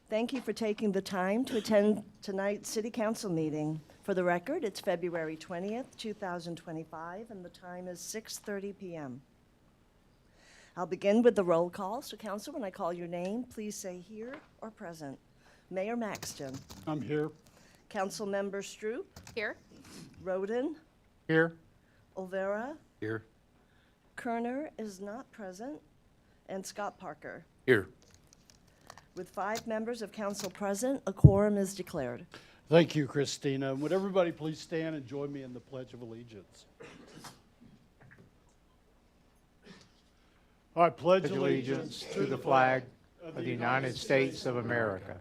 Thank you for taking the time to attend tonight's City Council meeting. For the record, it's February 20th, 2025, and the time is 6:30 p.m. I'll begin with the roll call. So, Council, when I call your name, please say here or present. Mayor Maxton. I'm here. Council Member Stroop. Here. Roden. Here. Olvera. Here. Kerner is not present. And Scott Parker. Here. With 5 members of council present, a quorum is declared. Thank you, Christina. Would everybody please stand and join me in the Pledge of Allegiance? I pledge allegiance to the flag of the United States of America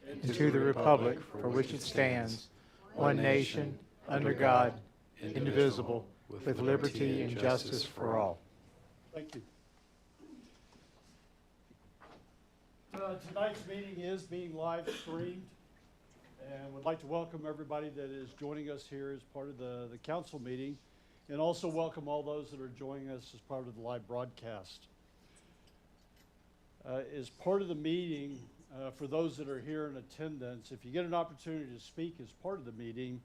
and to the republic for which it stands, one nation, under God, indivisible, with liberty and justice for all. Thank you. Tonight's meeting is being live streamed, and would like to welcome everybody that is joining us here as part of the council meeting, and also welcome all those that are joining us as part of the live broadcast. As part of the meeting, for those that are here in attendance, if you get an opportunity to speak as part of the meeting,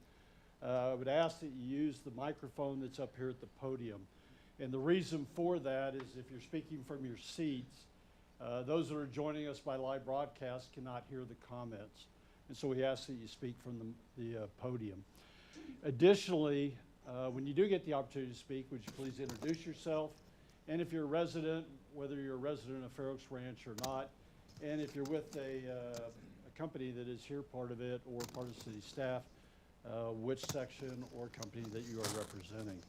I would ask that you use the microphone that's up here at the podium. And the reason for that is if you're speaking from your seats, those that are joining us by live broadcast cannot hear the comments. And so we ask that you speak from the podium. Additionally, when you do get the opportunity to speak, would you please introduce yourself? And if you're a resident, whether you're a resident of Fair Oaks Ranch or not, and if you're with a company that is here part of it or part of city staff, which section or company that you are representing.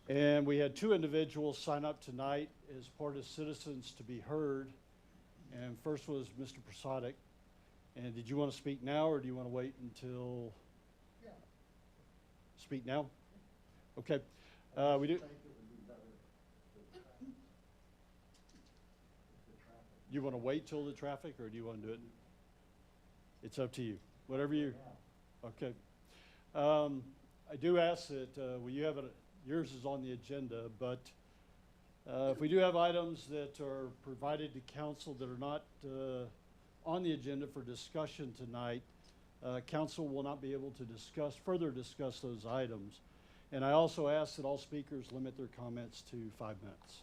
And we had 2 individuals sign up tonight as part of Citizens to be Heard. And first was Mr. Prasadic. And did you want to speak now or do you want to wait until? Yeah. Speak now? Okay. We do. You want to wait till the traffic or do you want to do it? It's up to you. Whatever you. Okay. I do ask that you have yours is on the agenda, but if we do have items that are provided to council that are not on the agenda for discussion tonight, council will not be able to further discuss those items. And I also ask that all speakers limit their comments to 5 minutes.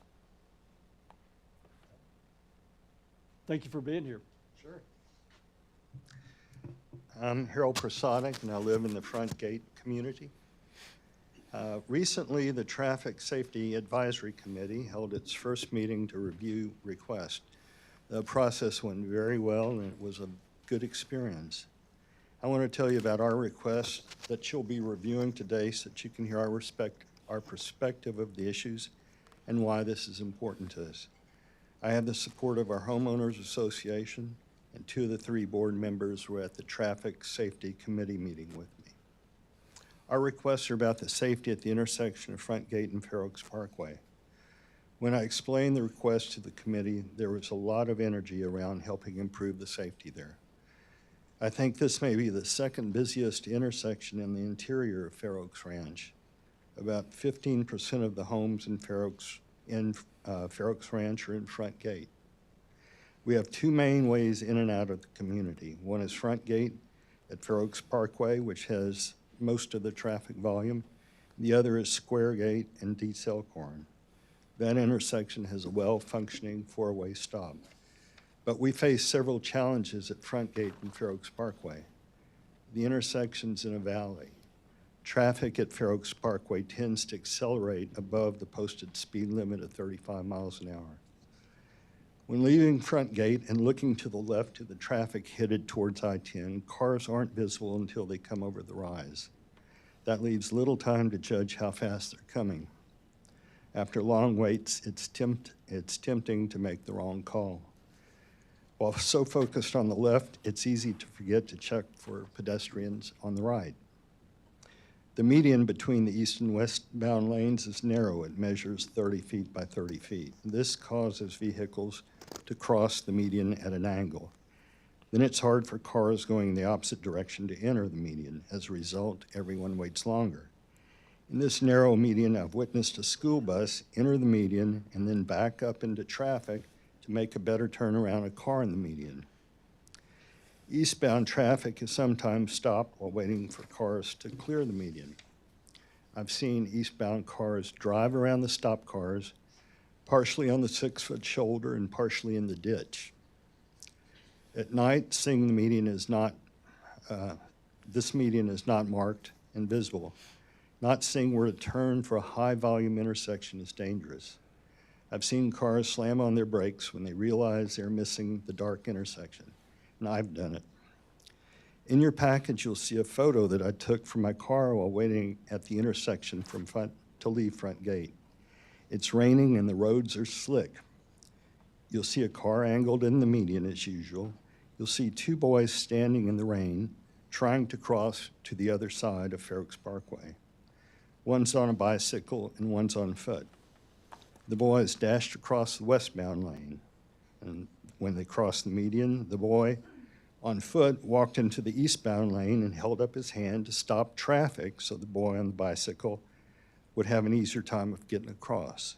Thank you for being here. Sure. I'm Harold Prasadic, and I live in the Front Gate community. Recently, the Traffic Safety Advisory Committee held its first meeting to review requests. The process went very well, and it was a good experience. I want to tell you about our request that you'll be reviewing today so that you can hear our perspective of the issues and why this is important to us. I have the support of our homeowners association, and 2 of the 3 board members were at the Traffic Safety Committee meeting with me. Our requests are about the safety at the intersection of Front Gate and Fair Oaks Parkway. When I explained the request to the committee, there was a lot of energy around helping improve the safety there. I think this may be the 2nd busiest intersection in the interior of Fair Oaks Ranch. About 15% of the homes in Fair Oaks Ranch are in Front Gate. We have 2 main ways in and out of the community. One is Front Gate at Fair Oaks Parkway, which has most of the traffic volume. The other is Square Gate and Dietz Elkhorn. That intersection has a well-functioning 4-way stop. But we face several challenges at Front Gate and Fair Oaks Parkway. The intersection's in a valley. Traffic at Fair Oaks Parkway tends to accelerate above the posted speed limit of 35 miles an hour. When leaving Front Gate and looking to the left to the traffic headed towards I-10, cars aren't visible until they come over the rise. That leaves little time to judge how fast they're coming. After long waits, it's tempting to make the wrong call. While so focused on the left, it's easy to forget to check for pedestrians on the right. The median between the east and westbound lanes is narrow. It measures 30 feet by 30 feet. This causes vehicles to cross the median at an angle. Then it's hard for cars going the opposite direction to enter the median. As a result, everyone waits longer. In this narrow median, I've witnessed a school bus enter the median and then back up into traffic to make a better turn around a car in the median. Eastbound traffic is sometimes stopped while waiting for cars to clear the median. I've seen eastbound cars drive around the stop cars, partially on the 6-foot shoulder and partially in the ditch. At night, seeing the median is not, this median is not marked and visible. Not seeing where to turn for a high-volume intersection is dangerous. I've seen cars slam on their brakes when they realize they're missing the dark intersection, and I've done it. In your package, you'll see a photo that I took from my car while waiting at the intersection from front to leave front gate. It's raining and the roads are slick. You'll see a car angled in the median as usual. You'll see 2 boys standing in the rain, trying to cross to the other side of Fair Oaks Parkway. One's on a bicycle and one's on foot. The boys dashed across the westbound lane, and when they crossed the median, the boy on foot walked into the eastbound lane and held up his hand to stop traffic so the boy on the bicycle would have an easier time of getting across.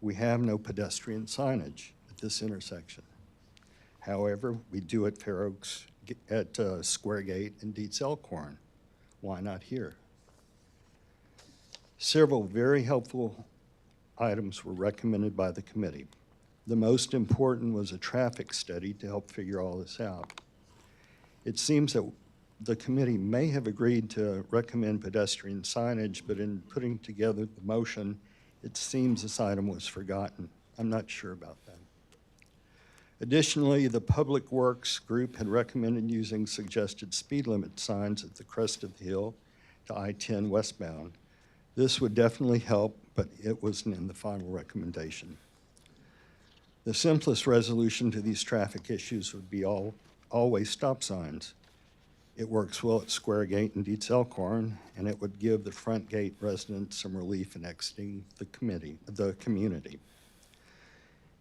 We have no pedestrian signage at this intersection. However, we do at Fair Oaks, at Square Gate and Dietz Elkhorn. Why not here? Several very helpful items were recommended by the committee. The most important was a traffic study to help figure all this out. It seems that the committee may have agreed to recommend pedestrian signage, but in putting together the motion, it seems this item was forgotten. I'm not sure about that. Additionally, the Public Works group had recommended using suggested speed limit signs at the crest of the hill to I-10 westbound. This would definitely help, but it wasn't in the final recommendation. The simplest resolution to these traffic issues would be always stop signs. It works well at Square Gate and Dietz Elkhorn, and it would give the front gate residents some relief in exiting the community.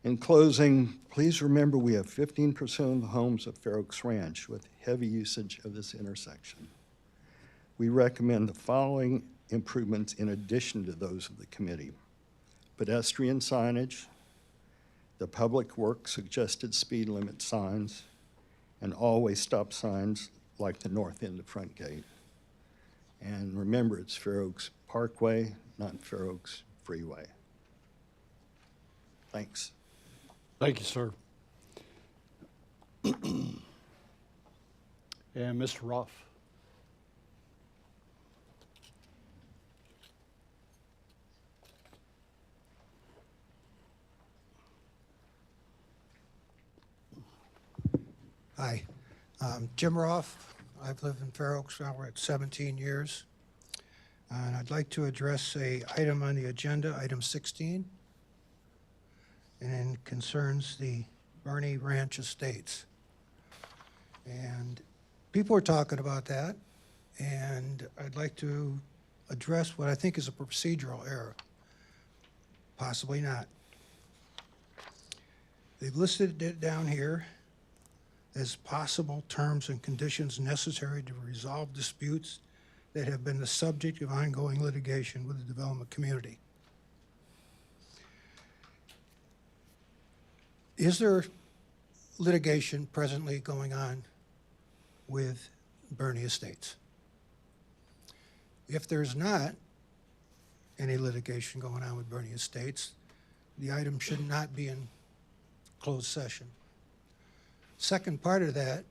In closing, please remember we have 15% of the homes at Fair Oaks Ranch with heavy usage of this intersection. We recommend the following improvements in addition to those of the committee: pedestrian signage, the Public Works suggested speed limit signs, and always stop signs like the north end of front gate. And remember, it's Fair Oaks Parkway, not Fair Oaks Freeway. Thanks. Thank you, sir. And Mr. Ruff. Hi, Jim Roth. I've lived in Fair Oaks now, we're at 17 years. And I'd like to address a item on the agenda, item 16, and concerns the Bernie Ranch Estates. And people are talking about that, and I'd like to address what I think is a procedural error. Possibly not. They've listed it down here as possible terms and conditions necessary to resolve disputes that have been the subject of ongoing litigation with the development community. Is there litigation presently going on with Bernie Estates? If there's not any litigation going on with Bernie Estates, the item should not be in closed session. Second part of that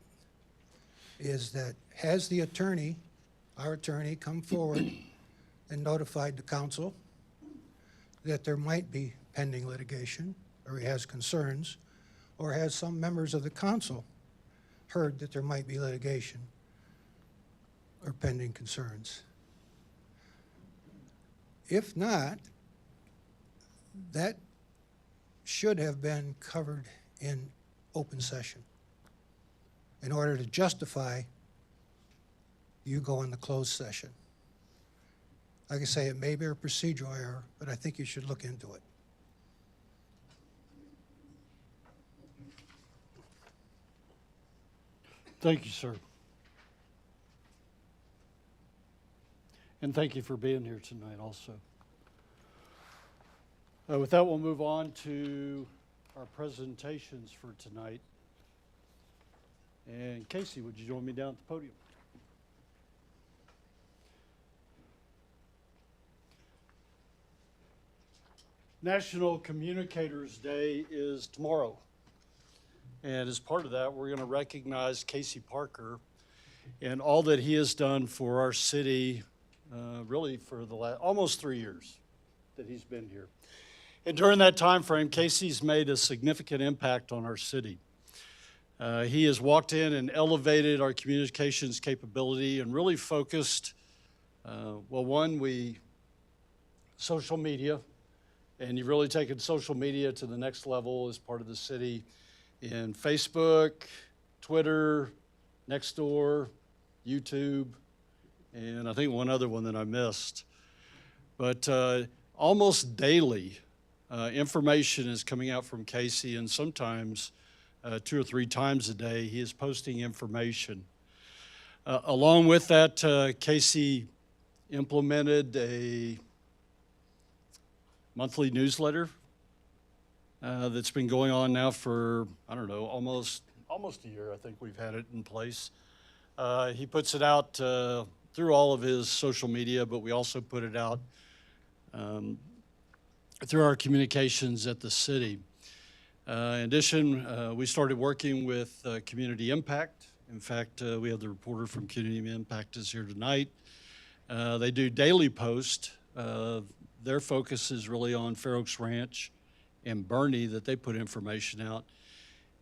is that has the attorney, our attorney, come forward and notified the council that there might be pending litigation, or he has concerns, or has some members of the council heard that there might be litigation or pending concerns? If not, that should have been covered in open session in order to justify you go in the closed session. Like I say, it may be a procedural error, but I think you should look into it. Thank you, sir. And thank you for being here tonight also. With that, we'll move on to our presentations for tonight. And Casey, would you join me down at the podium? National Communicators Day is tomorrow. And as part of that, we're going to recognize Casey Parker and all that he has done for our city, really for the last almost 3 years that he's been here. And during that time frame, Casey's made a significant impact on our city. He has walked in and elevated our communications capability and really focused, social media, and you've really taken social media to the next level as part of the city in Facebook, Twitter, Nextdoor, YouTube, and I think one other one that I missed. But almost daily, information is coming out from Casey, and sometimes 2 or 3 times a day, he is posting information. Along with that, Casey implemented a monthly newsletter that's been going on now for, I don't know, almost a year. I think we've had it in place. He puts it out through all of his social media, but we also put it out through our communications at the city. In addition, we started working with Community Impact. In fact, we have the reporter from Community Impact is here tonight. They do daily posts. Their focus is really on Fair Oaks Ranch and Bernie, that they put information out.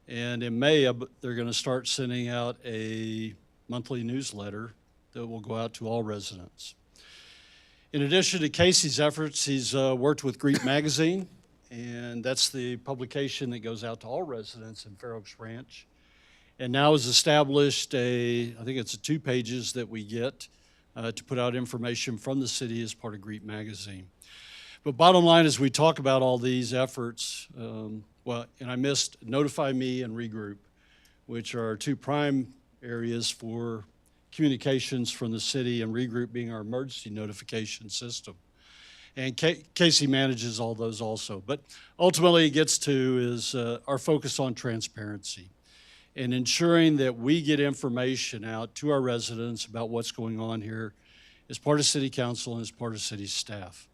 And in May, they're going to start sending out a monthly newsletter that will go out to all residents. In addition to Casey's efforts, he's worked with Greet Magazine, and that's the publication that goes out to all residents in Fair Oaks Ranch. And now has established I think it's 2 pages that we get to put out information from the city as part of Greet Magazine. But bottom line, as we talk about all these efforts, and I missed Notify Me and Regroup, which are 2 prime areas for communications from the city, and Regroup being our emergency notification system. And Casey manages all those also. But ultimately, it gets to is our focus on transparency and ensuring that we get information out to our residents about what's going on here as part of City Council and as part of city staff.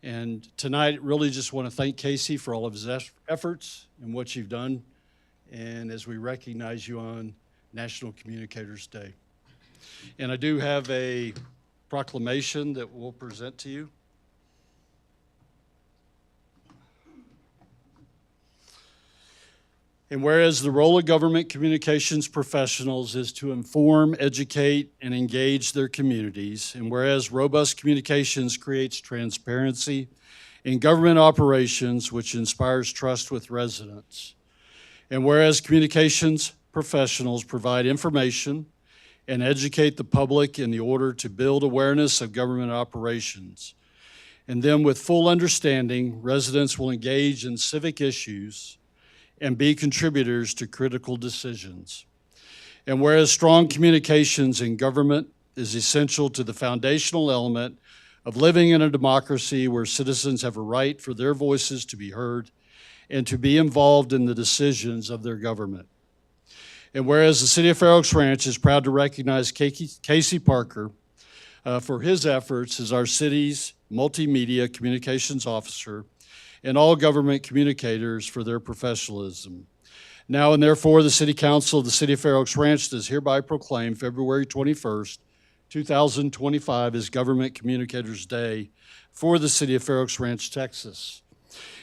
And tonight, really just want to thank Casey for all of his efforts and what you've done, and as we recognize you on National Communicators Day. And I do have a proclamation that we'll present to you. And whereas the role of government communications professionals is to inform, educate, and engage their communities, and whereas robust communications creates transparency in government operations, which inspires trust with residents, and whereas communications professionals provide information and educate the public in the order to build awareness of government operations, and then with full understanding, residents will engage in civic issues and be contributors to critical decisions. And whereas strong communications in government is essential to the foundational element of living in a democracy where citizens have a right for their voices to be heard and to be involved in the decisions of their government. And whereas the City of Fair Oaks Ranch is proud to recognize Casey Parker for his efforts as our city's multimedia communications officer, and all government communicators for their professionalism. Now and therefore, the City Council of the City of Fair Oaks Ranch does hereby proclaim February 21st, 2025 as Government Communicators Day for the City of Fair Oaks Ranch, Texas.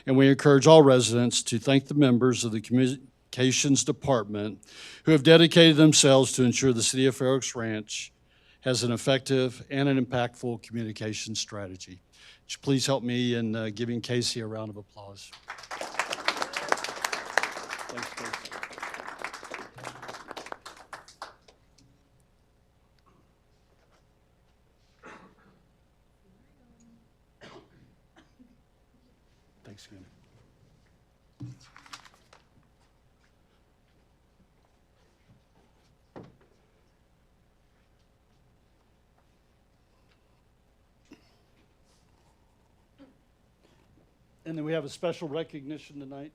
And we encourage all residents to thank the members of the Communications Department who have dedicated themselves to ensure the City of Fair Oaks Ranch has an effective and an impactful communication strategy. Would you please help me in giving Casey a round of applause? Thanks, Casey. Thanks again. And then we have a special recognition tonight.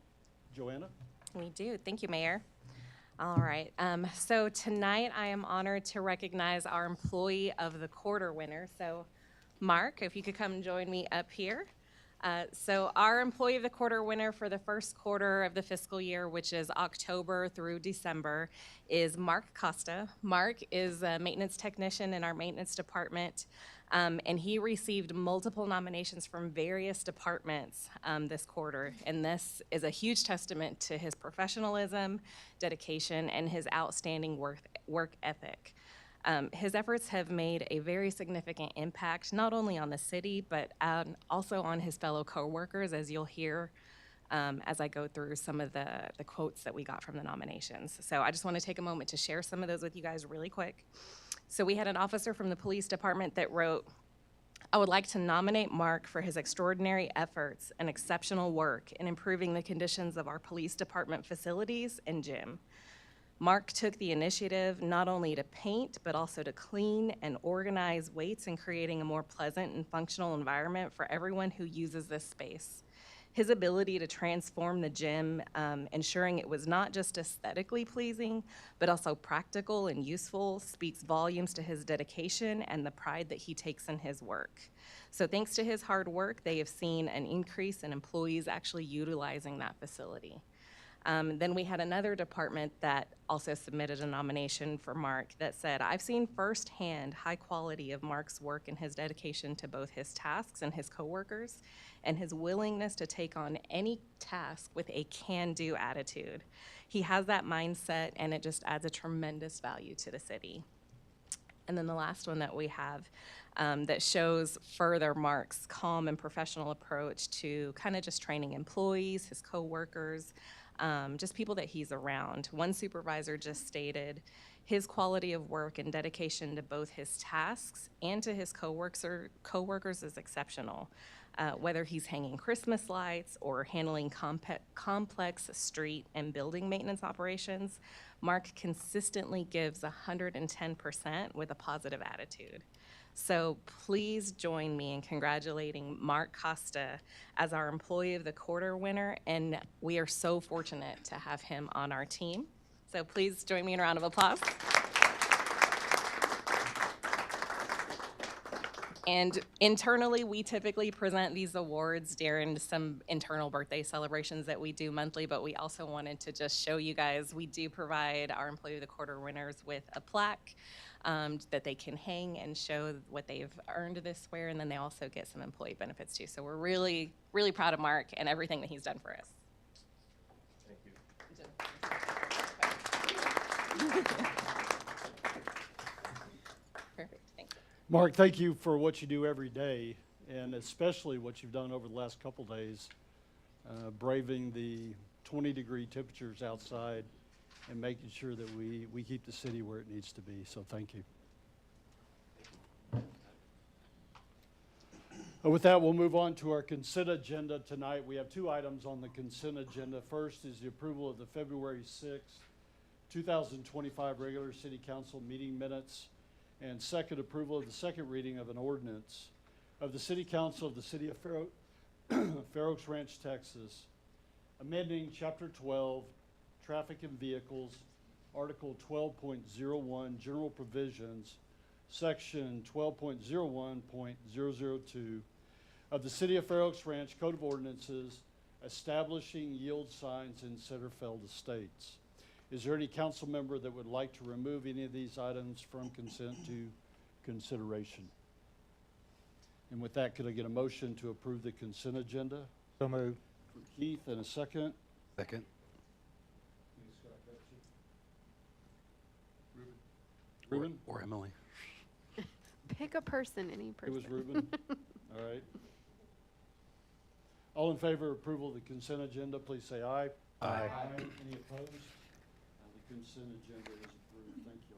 Joanna? We do. Thank you, Mayor. All right. So tonight I am honored to recognize our Employee of the Quarter winner. So, Mark, if you could come join me up here. So our Employee of the Quarter winner for the first quarter of the fiscal year, which is October through December, is Mark Costa. Mark is a maintenance technician in our maintenance department, and he received multiple nominations from various departments this quarter. And this is a huge testament to his professionalism, dedication, and his outstanding work ethic. His efforts have made a very significant impact, not only on the city, but also on his fellow coworkers, as you'll hear as I go through some of the quotes that we got from the nominations. So I just want to take a moment to share some of those with you guys really quick. So we had an officer from the police department that wrote, "I would like to nominate Mark for his extraordinary efforts and exceptional work in improving the conditions of our police department facilities and gym. Mark took the initiative not only to paint, but also to clean and organize weights and creating a more pleasant and functional environment for everyone who uses this space. His ability to transform the gym, ensuring it was not just aesthetically pleasing, but also practical and useful, speaks volumes to his dedication and the pride that he takes in his work. So thanks to his hard work, they have seen an increase in employees actually utilizing that facility." Then we had another department that also submitted a nomination for Mark that said, "I've seen firsthand high quality of Mark's work and his dedication to both his tasks and his coworkers, and his willingness to take on any task with a can-do attitude. He has that mindset, and it just adds a tremendous value to the city." And then the last one that we have that shows further Mark's calm and professional approach to kind of just training employees, his coworkers, just people that he's around. One supervisor just stated, "His quality of work and dedication to both his tasks and to his coworkers is exceptional. Whether he's hanging Christmas lights or handling complex street and building maintenance operations, Mark consistently gives 110% with a positive attitude." So please join me in congratulating Mark Costa as our Employee of the Quarter winner, and we are so fortunate to have him on our team. So please join me in a round of applause. And internally, we typically present these awards during some internal birthday celebrations that we do monthly, but we also wanted to just show you guys, we do provide our Employee of the Quarter winners with a plaque that they can hang and show what they've earned this year, and then they also get some employee benefits too. So we're really, really proud of Mark and everything that he's done for us. Perfect, thank you. Mark, thank you for what you do every day, and especially what you've done over the last couple days, braving the 20-degree temperatures outside and making sure that we keep the city where it needs to be. So thank you. With that, we'll move on to our consent agenda tonight. We have two items on the consent agenda. First is the approval of the February 6th, 2025 regular city council meeting minutes. And second, approval of the second reading of an ordinance of the City Council of the City of Fair Oaks Ranch, Texas, amending Chapter 12, Traffic and Vehicles, Article 12.01, General Provisions, Section 12.01.002 of the City of Fair Oaks Ranch Code of Ordinances, establishing yield signs in Setterfeld Estates. Is there any council member that would like to remove any of these items from consent to consideration? And with that, could I get a motion to approve the consent agenda? So moved. From Keith, and a second? Second. Ruben? Or Emily. Pick a person, any It person. was Ruben? All right. All in favor of approval of the consent agenda, please say aye. Aye. Any opposed? The consent agenda is approved. Thank you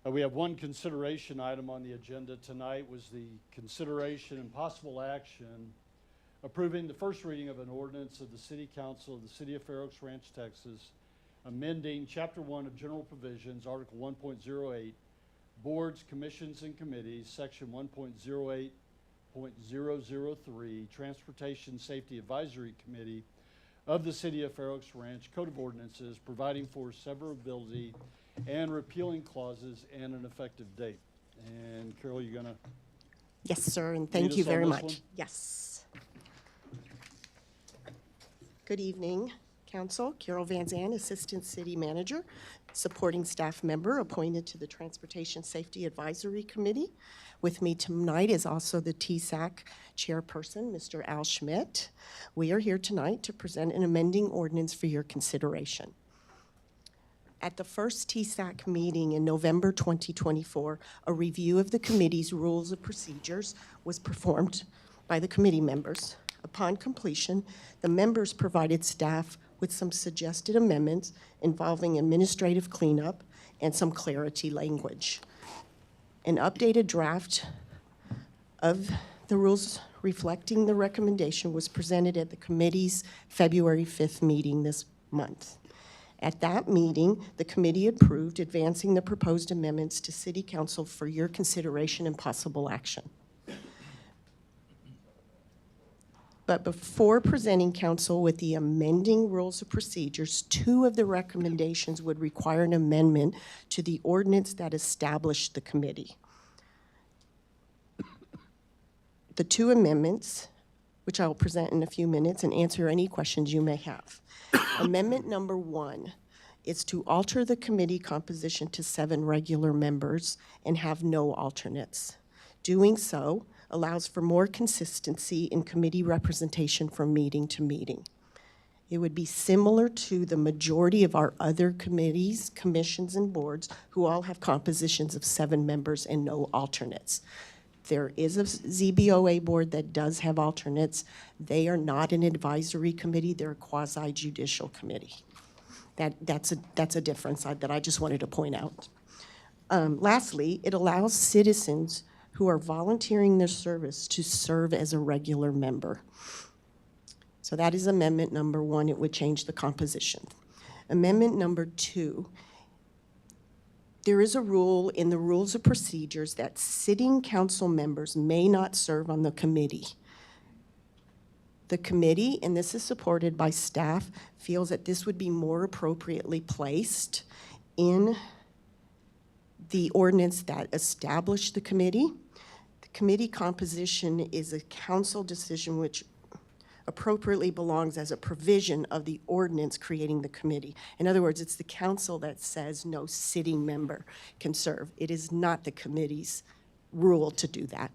all. We have one consideration item on the agenda tonight, was the consideration and possible action approving the first reading of an ordinance of the City Council of the City of Fair Oaks Ranch, Texas, amending Chapter 1 of General Provisions, Article 1.08, Boards, Commissions, and Committees, Section 1.08 20.003 Transportation Safety Advisory Committee of the City of Fair Oaks Ranch Code of Ordinances, providing for severability and repealing clauses and an effective date. And Carol, you're gonna Yes, sir, and Lead thank you us on very this much. one? Yes. Good evening, Council. Carol Van Zandt, Assistant City Manager, supporting staff member appointed to the Transportation Safety Advisory Committee. With me tonight is also the TSAC Chairperson, Mr. Al Schmidt. We are here tonight to present an amending ordinance for your consideration. At the first TSAC meeting in November 2024, a review of the committee's rules of procedures was performed by the committee members. Upon completion, the members provided staff with some suggested amendments involving administrative cleanup and some clarity language. An updated draft of the rules reflecting the recommendation was presented at the committee's February 5th meeting this month. At that meeting, the committee approved advancing the proposed amendments to City Council for your consideration and possible action. But before presenting council with the amending rules of procedures, two of the recommendations would require an amendment to the ordinance that established the committee. The two amendments, which I will present in a few minutes and answer any questions you may have. Amendment number 1 is to alter the committee composition to 7 regular members and have no alternates. Doing so allows for more consistency in committee representation from meeting to meeting. It would be similar to the majority of our other committees, commissions, and boards who all have compositions of 7 members and no alternates. There is a ZBOA board that does have alternates. They are not an advisory committee, they're a quasi-judicial committee. That's a difference that I just wanted to point out. Lastly, it allows citizens who are volunteering their service to serve as a regular member. So that is amendment number 1. It would change the composition. Amendment number 2, there is a rule in the rules of procedures that sitting council members may not serve on the committee. The committee, and this is supported by staff, feels that this would be more appropriately placed in the ordinance that established the committee. The committee composition is a council decision which appropriately belongs as a provision of the ordinance creating the committee. In other words, it's the council that says no sitting member can serve. It is not the committee's rule to do that.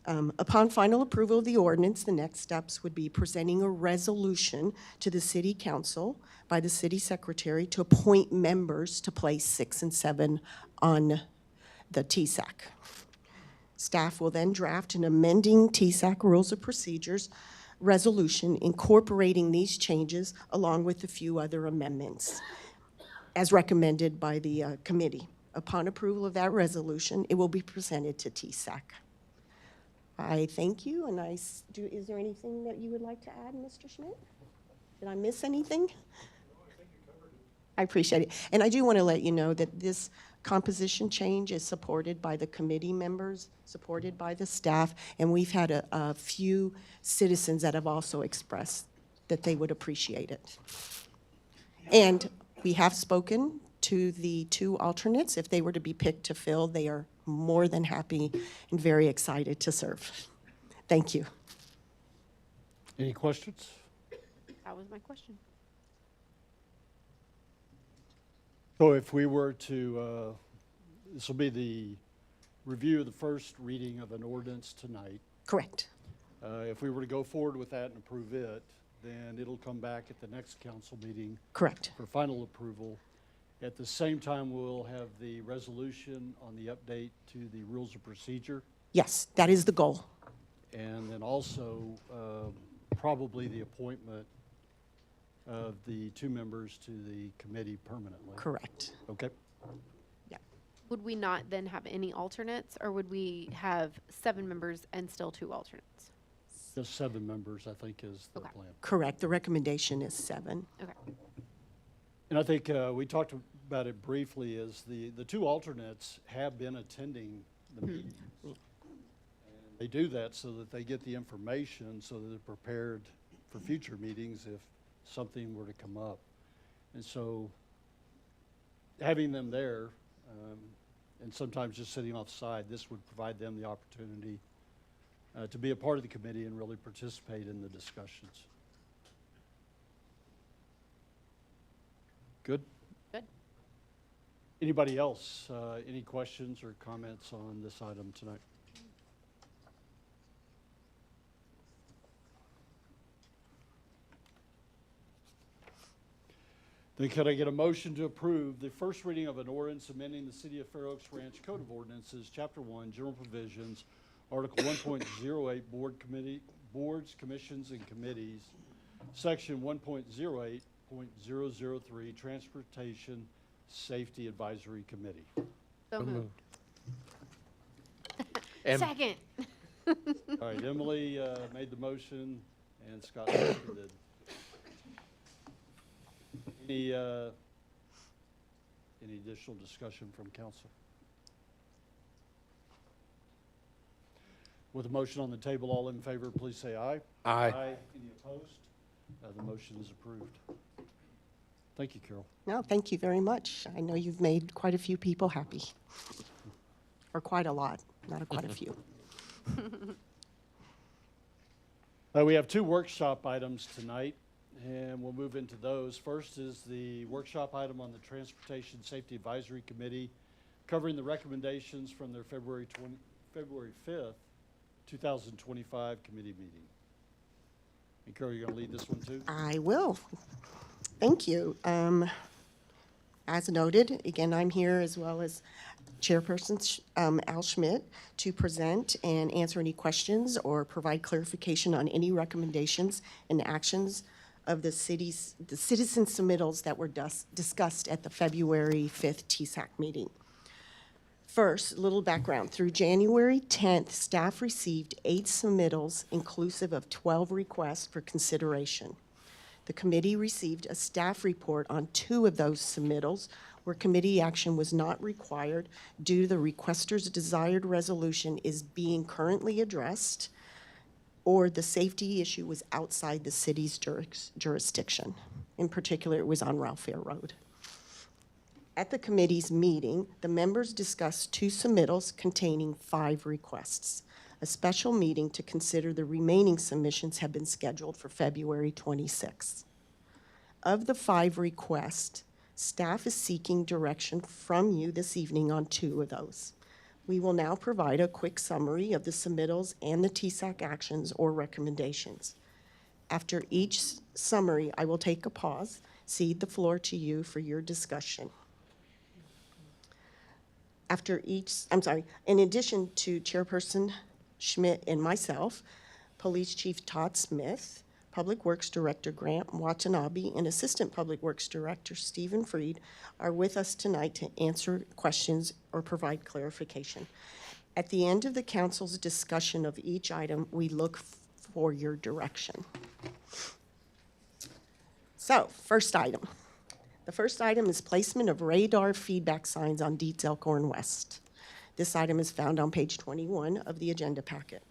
Upon final approval of the ordinance, the next steps would be presenting a resolution to the city council by the city secretary to appoint members to place 6 and 7 on the TSAC. Staff will then draft an amending TSAC rules of procedures resolution incorporating these changes along with a few other amendments as recommended by the committee. Upon approval of that resolution, it will be presented to TSAC. I thank you, and is there anything that you would like to add, Mr. Schmidt? Did I miss anything? I appreciate it. And I do want to let you know that this composition change is supported by the committee members, supported by the staff, and we've had a few citizens that have also expressed that they would appreciate it. And we have spoken to the 2 alternates. If they were to be picked to fill, they are more than happy and very excited to serve. Thank you. Any questions? That was my question. So if we were to, this will be the review of the first reading of an ordinance tonight. Correct. If we were to go forward with that and approve it, then it'll come back at the next council meeting Correct. for final approval. At the same time, we'll have the resolution on the update to the rules of procedure, Yes, that is the goal. and then also probably the appointment of the 2 members to the committee permanently. Correct. Okay? Would we not then have any alternates, or would we have 7 members and still 2 alternates? Just 7 members, I think, is the Okay. plan. Correct. The recommendation is 7. Okay. And I think we talked about it briefly, is the 2 alternates have been attending the meetings. And They do that so that they get the information so that they're prepared for future meetings if something were to come up. And so having them there, and sometimes just sitting offside, this would provide them the opportunity to be a part of the committee and really participate in the discussions. Good? Good. Anybody else, any questions or comments on this item tonight? Then could I get a motion to approve the first reading of an ordinance amending the City of Fair Oaks Ranch Code of Ordinances, Chapter 1, General Provisions, Article 1.08, Boards, Commissions, and Committees, Section 1.08.003, Transportation Safety Advisory Committee. So moved. Em- Second. All right, Emily made the motion and Scott seconded. Any additional discussion from council? With a motion on the table, all in favor, please say aye. Aye. Any opposed? The motion is approved. Thank you, Carol. No, thank you very much. I know you've made quite a few people happy. Or quite a lot, not quite a few. We have two workshop items tonight, and we'll move into those. First is the workshop item on the Transportation Safety Advisory Committee, covering the recommendations from their February 5th, 2025 committee meeting. And Carol, you're going to lead this one too? I will. Thank you. As noted, again, I'm here as well as Chairperson Al Schmidt to present and answer any questions or provide clarification on any recommendations and actions of the citizen submittals that were discussed at the February 5th TSAC meeting. First, a little background. Through January 10th, staff received 8 submittals, inclusive of 12 requests for consideration. The committee received a staff report on 2 of those submittals where committee action was not required due to the requester's desired resolution is being currently addressed or the safety issue was outside the city's jurisdiction. In particular, it was on Ralph Fair Road. At the committee's meeting, the members discussed 2 submittals containing 5 requests. A special meeting to consider the remaining submissions have been scheduled for February 26th. Of the 5 requests, staff is seeking direction from you this evening on 2 of those. We will now provide a quick summary of the submittals and the TSAC actions or recommendations. After each summary, I will take a pause, cede the floor to you for your discussion. In addition to Chairperson Schmidt and myself, Police Chief Todd Smith, Public Works Director Grant Watanabe, and Assistant Public Works Director Stephen Freed are with us tonight to answer questions or provide clarification. At the end of the council's discussion of each item, we look for your direction. So, first item. The first item is placement of radar feedback signs on Dietz Elkhorn West. This item is found on page 21 of the agenda packet.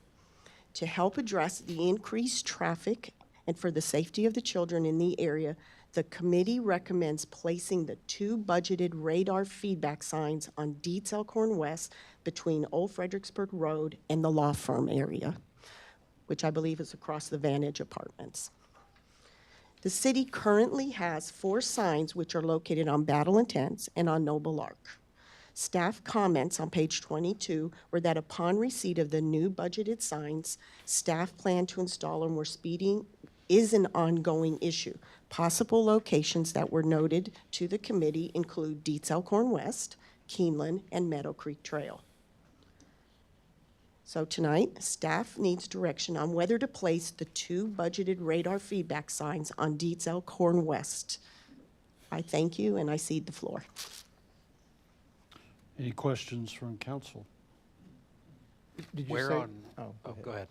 To help address the increased traffic and for the safety of the children in the area, the committee recommends placing the 2 budgeted radar feedback signs on Dietz Elkhorn West between Old Fredericksburg Road and the law firm area, which I believe is across the Vantage Apartments. The city currently has 4 signs which are located on Battle and Tents and on Noble Ark. Staff comments on page 22 were that upon receipt of the new budgeted signs, staff plan to install them where speeding is an ongoing issue. Possible locations that were noted to the committee include Dietz Elkhorn West, Keeneland, and Meadow Creek Trail. So tonight, staff needs direction on whether to place the 2 budgeted radar feedback signs on Dietz Elkhorn West. I thank you, and I cede the floor. Any questions from council? Did you Where say? on- Oh, Oh, go ahead.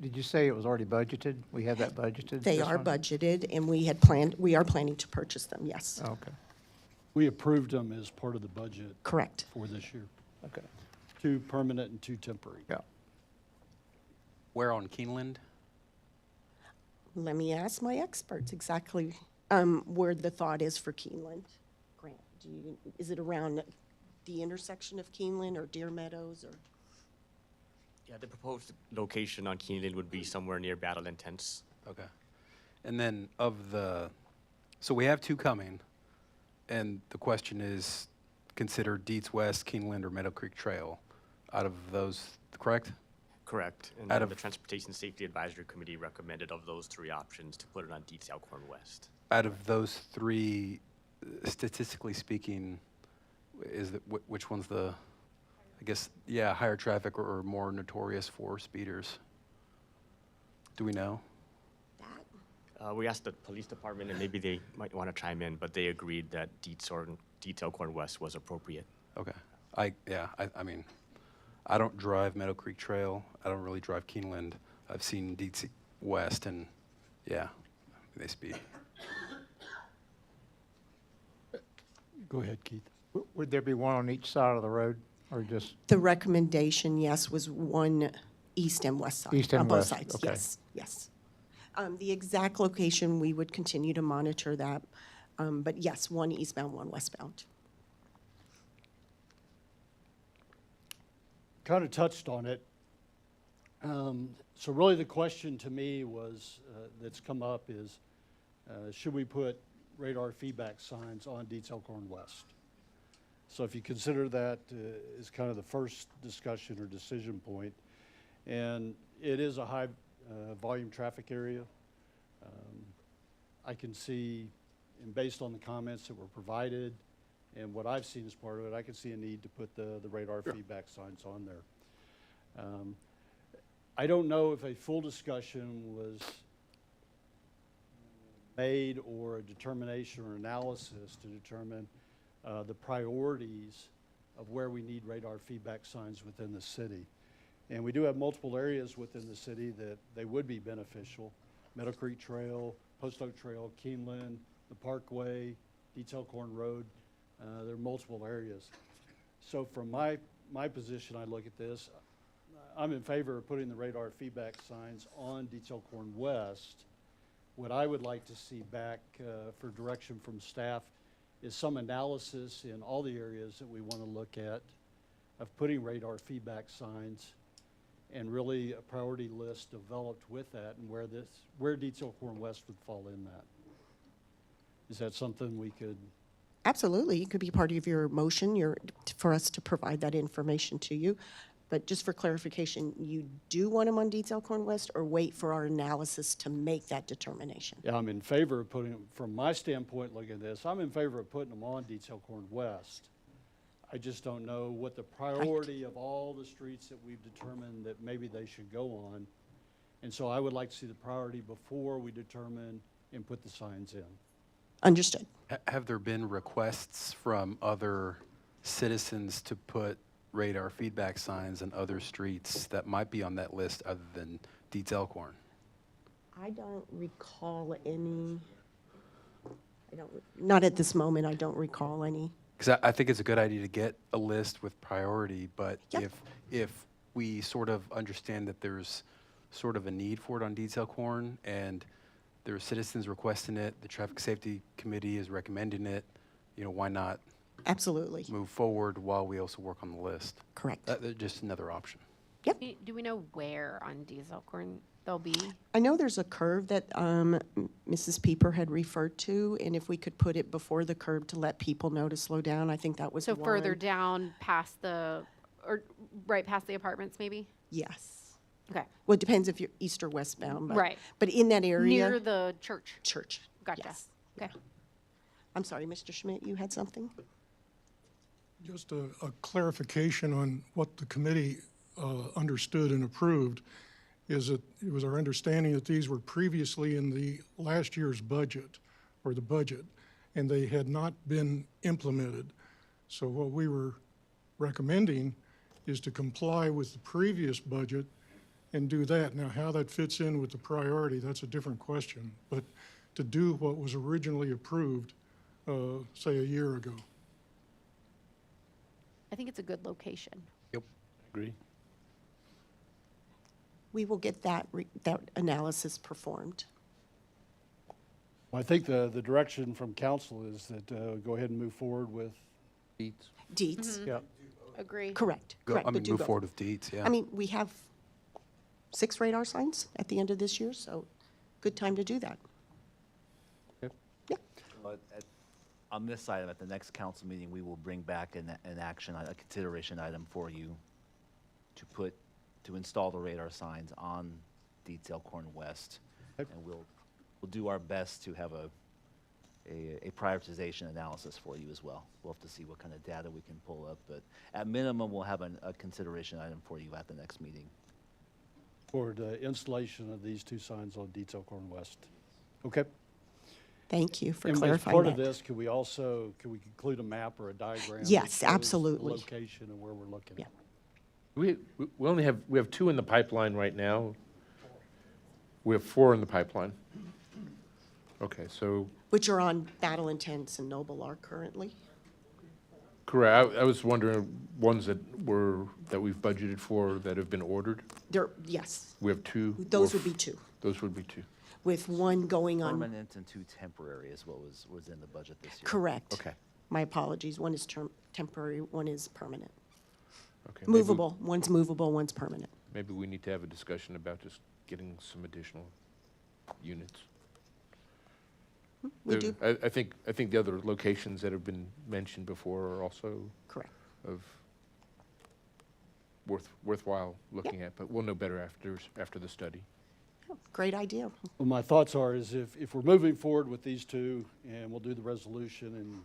Did you say it was already budgeted? We have that budgeted? They this are one? budgeted, and we are planning to purchase them, yes. Okay, We approved them as part of the budget Correct. for this year. okay, 2 permanent and 2 temporary. yeah. Where on Keeneland? Let me ask my experts exactly where the thought is for Keeneland. Grant, is it around the intersection of Keeneland or Deer Meadows or? Yeah, the proposed location on Keeneland would be somewhere near Battle Intense. Okay. And then so we have two coming, and the question is, consider Dietz West, Keeneland, or Meadow Creek Trail out of those, correct? Correct. And Out then of- the Transportation Safety Advisory Committee recommended of those three options to put it on Dietz Elkhorn West. Out of those three, statistically speaking, which one's the, I guess, yeah, higher traffic or more notorious for speeders? Do we know? We asked the police department, and maybe they might want to chime in, but they agreed that Dietz Elkhorn West was appropriate. Okay. I mean, I don't drive Meadow Creek Trail. I don't really drive Keeneland. I've seen Dietz West, and yeah, they speed. Go ahead, Keith. Would there be one on each side of the road, or just, The recommendation, yes, was one east and west side. East and on both west, sides, okay. yes, yes. The exact location, we would continue to monitor that, but yes, one eastbound, one westbound. Kind of touched on it. So really the question to me was, that's come up is, should we put radar feedback signs on Dietz Elkhorn West? So if you consider that as kind of the first discussion or decision point, and it is a high volume traffic area. I can see, and based on the comments that were provided and what I've seen as part of it, I can see a need to put the radar feedback signs on there. I don't know if a full discussion was made or a determination or analysis to determine the priorities of where we need radar feedback signs within the city. And we do have multiple areas within the city that they would be beneficial. Meadow Creek Trail, Post Oak Trail, Keeneland, the Parkway, Dietz Elkhorn Road. There are multiple areas. So from my position, I look at this, I'm in favor of putting the radar feedback signs on Dietz Elkhorn West. What I would like to see back for direction from staff is some analysis in all the areas that we want to look at of putting radar feedback signs, and really a priority list developed with that, and where Dietz Elkhorn West would fall in that. Is that something we could? Absolutely, it could be part of your motion, for us to provide that information to you. But just for clarification, you do want them on Dietz Elkhorn West, or wait for our analysis to make that determination? Yeah, I'm in favor of putting, from my standpoint, looking at this, I'm in favor of putting them on Dietz Elkhorn West. I just don't know what the priority of all the streets that we've determined that maybe they should go on. And so I would like to see the priority before we determine and put the signs in. Understood. Have there been requests from other citizens to put radar feedback signs on other streets that might be on that list other than Dietz Elkhorn? I don't recall any, not at this moment, I don't recall any. Because I think it's a good idea to get a list with priority, but Yep. if we sort of understand that there's sort of a need for it on Dietz Elkhorn, and there are citizens requesting it, the Traffic Safety Committee is recommending it, why not Absolutely, move forward while we also work on the list? correct. Just another option. Do we know where on Dietz Elkhorn they'll be? I know there's a curve that Mrs. Pieper had referred to, and if we could put it before the curve to let people know to slow down, I think that was So one. further down past or right past the apartments, maybe? Yes. Okay. Well, it depends if you're east or westbound, but. Right. But in that area. Near the church. Church. Gotcha. Yes. Okay. I'm sorry, Mr. Schmidt, you had something? Just a clarification on what the committee understood and approved is that it was our understanding that these were previously in the last year's budget, or the budget, and they had not been implemented. So what we were recommending is to comply with the previous budget and do that. Now, how that fits in with the priority, that's a different question. But to do what was originally approved, say, a year ago. I think it's a good location. Yep. Agree. We will get that analysis performed. Well, I think the direction from council is that go ahead and move forward with Deeds. Deeds, Yeah. Agree. correct, Go, correct. I mean, but do move go. forward with deeds, yeah. I mean, we have 6 radar signs at the end of this year, so good time to do that. But on this item, at the next council meeting, we will bring back an action, a consideration item for you to install the radar signs on Deeds Elkhorn West. Okay. And we'll do our best to have a prioritization analysis for you as well. We'll have to see what kind of data we can pull up, but at minimum, we'll have a consideration item for you at the next meeting. for the installation of these 2 signs on Deeds Elkhorn West. Okay? Thank you for And as clarifying part of that. this, can we include a map or a diagram? that Yes, shows absolutely. The location and where we're looking Yeah. at? We have 2 in the pipeline right now. We have 4 in the pipeline. Okay, so, Which are on Battle Intense and Noble Ark currently. correct, I was wondering, ones that we've budgeted for that have been ordered? Yes, We have 2? those would be 2, Those would be 2. with one going on, Permanent and 2 temporary is what was in the budget this year. correct. Okay, My apologies, one is temporary, one is permanent. okay. Maybe- Movable, one's movable, one's permanent. Maybe we need to have a discussion about just getting some additional units. We There- do, I think the other locations that have been mentioned before are also correct. of worthwhile looking at, but we'll know better after the study. Great idea. Well, my thoughts are is if we're moving forward with these 2, and we'll do the resolution and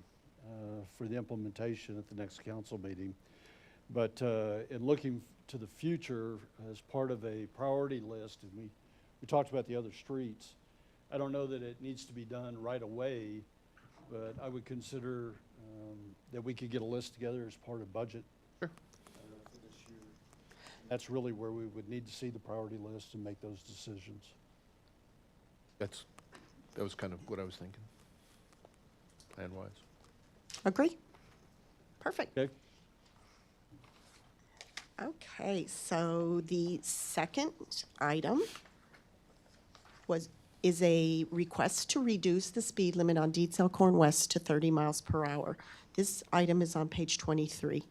for the implementation at the next council meeting, but in looking to the future as part of a priority list, and we talked about the other streets, I don't know that it needs to be done right away, but I would consider that we could get a list together as part of budget. Sure. For this year. That's really where we would need to see the priority list and make those decisions. That was kind of what I was thinking, plan-wise. Agree? Perfect. Okay? Okay, so the second item is a request to reduce the speed limit on Deeds Elkhorn West to 30 miles per hour. This item is on page 23.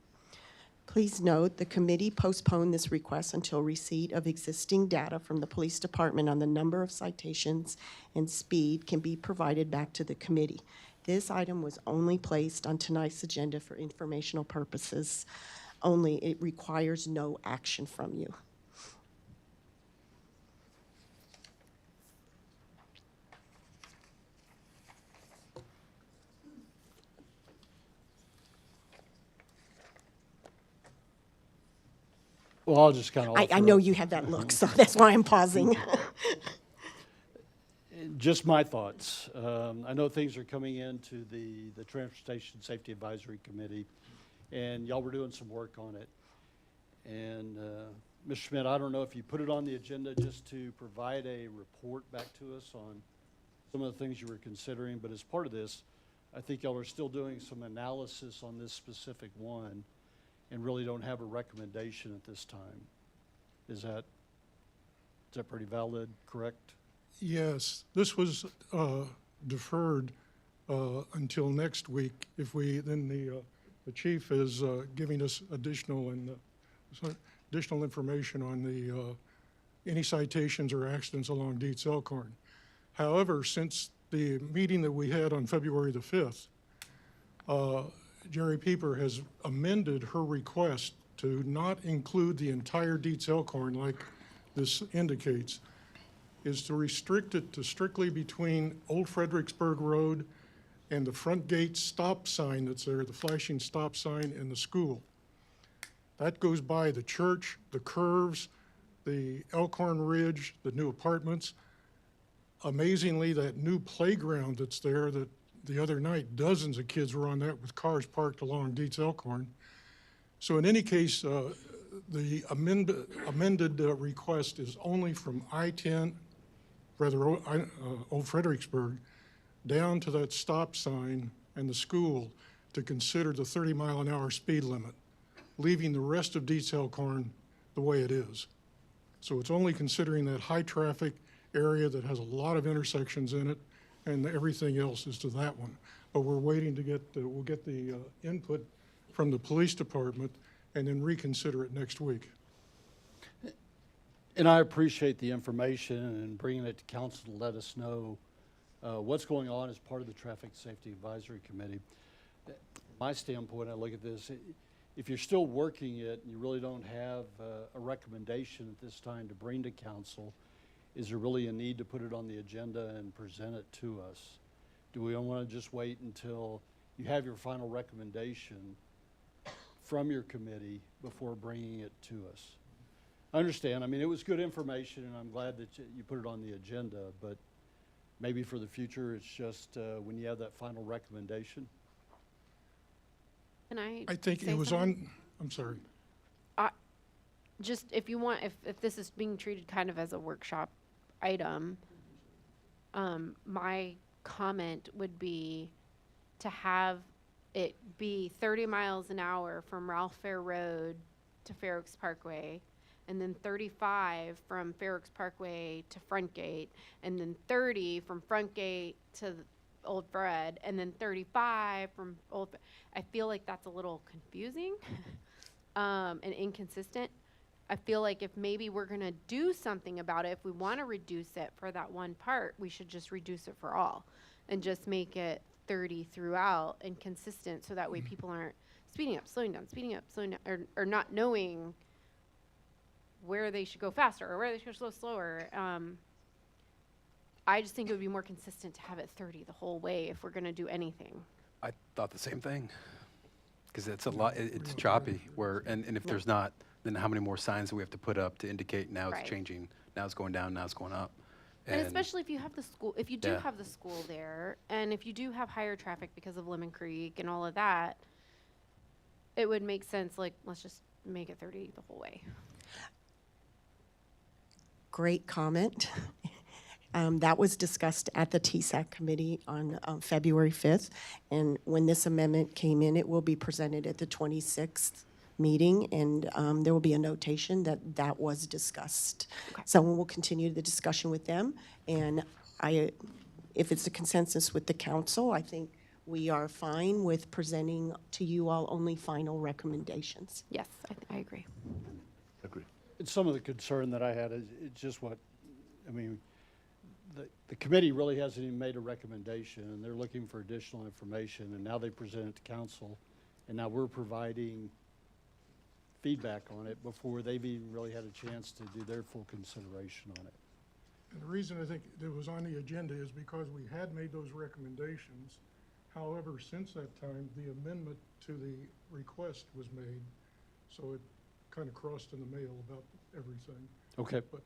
Please note, the committee postponed this request until receipt of existing data from the police department on the number of citations and speed can be provided back to the committee. This item was only placed on tonight's agenda for informational purposes only. It requires no action from you. Well, I'll just kind of. I know you have that look, so that's why I'm pausing. Just my thoughts. I know things are coming into the Transportation Safety Advisory Committee, and y'all were doing some work on it. And Mr. Schmidt, I don't know if you put it on the agenda just to provide a report back to us on some of the things you were considering, but as part of this, I think y'all are still doing some analysis on this specific one and really don't have a recommendation at this time. Is that pretty valid, correct? Yes, this was deferred until next week. If then the chief is giving us additional information on any citations or accidents along Deeds Elkhorn. However, since the meeting that we had on February the 5th, Jerry Pieper has amended her request to not include the entire Deeds Elkhorn like this indicates, is to restrict it to strictly between Old Fredericksburg Road and the front gate stop sign that's there, the flashing stop sign, and the school. That goes by the church, the curves, the Elkhorn Ridge, the new apartments. Amazingly, that new playground that's there, that the other night, dozens of kids were on that with cars parked along Deeds Elkhorn. So in any case, the amended request is only from I-10, Old Fredericksburg, down to that stop sign and the school to consider the 30-mile-an-hour speed limit, leaving the rest of Deeds Elkhorn the way it is. So it's only considering that high-traffic area that has a lot of intersections in it, and everything else is to that one. But we're waiting to get, we'll get the input from the police department and then reconsider it next week. And I appreciate the information and bringing it to council to let us know what's going on as part of the Traffic Safety Advisory Committee. My standpoint, I look at this, if you're still working it and you really don't have a recommendation at this time to bring to council, is there really a need to put it on the agenda and present it to us? Do we want to just wait until you have your final recommendation from your committee before bringing it to us? I understand. I mean, it was good information, and I'm glad that you put it on the agenda, but maybe for the future, it's just when you have that final recommendation. Can I I think say it was something? I'm sorry. Just if you want, if this is being treated kind of as a workshop item, my comment would be to have it be 30 miles an hour from Ralph Fair Road to Fair Oaks Parkway, and then 35 from Fair Oaks Parkway to Front Gate, and then 30 from Front Gate to Old Fred, and then 35 from Old. I feel like that's a little confusing and inconsistent. I feel like if maybe we're gonna do something about it, if we want to reduce it for that one part, we should just reduce it for all, and just make it 30 throughout and consistent, so that way people aren't speeding up, slowing down, speeding up, slowing down, or not knowing where they should go faster or where they should go slower. I just think it would be more consistent to have it 30 the whole way if we're gonna do anything. I thought the same thing, because it's a lot, it's choppy, where, and if there's not, then how many more signs do we have to put up to indicate now Right. it's changing, now it's going down, now it's going up? And especially if you have the school, if you do Yeah. have the school there, and if you do have higher traffic because of Lemon Creek and all of that, it would make sense, like, let's just make it 30 the whole way. Great comment. That was discussed at the TSAC committee on February 5th. And when this amendment came in, it will be presented at the 26th meeting, and there will be a notation that that was discussed. So we'll continue the discussion with them. And if it's a consensus with the council, I think we are fine with presenting to you all only final recommendations. Yes, I agree. And some of the concern that I had is it's just what, I mean, the committee really hasn't even made a recommendation, and they're looking for additional information, and now they present it to council, and now we're providing feedback on it before they've even really had a chance to do their full consideration on it. And the reason I think it was on the agenda is because we had made those recommendations. However, since that time, the amendment to the request was made, so it kind of crossed in the mail about everything. Okay. But,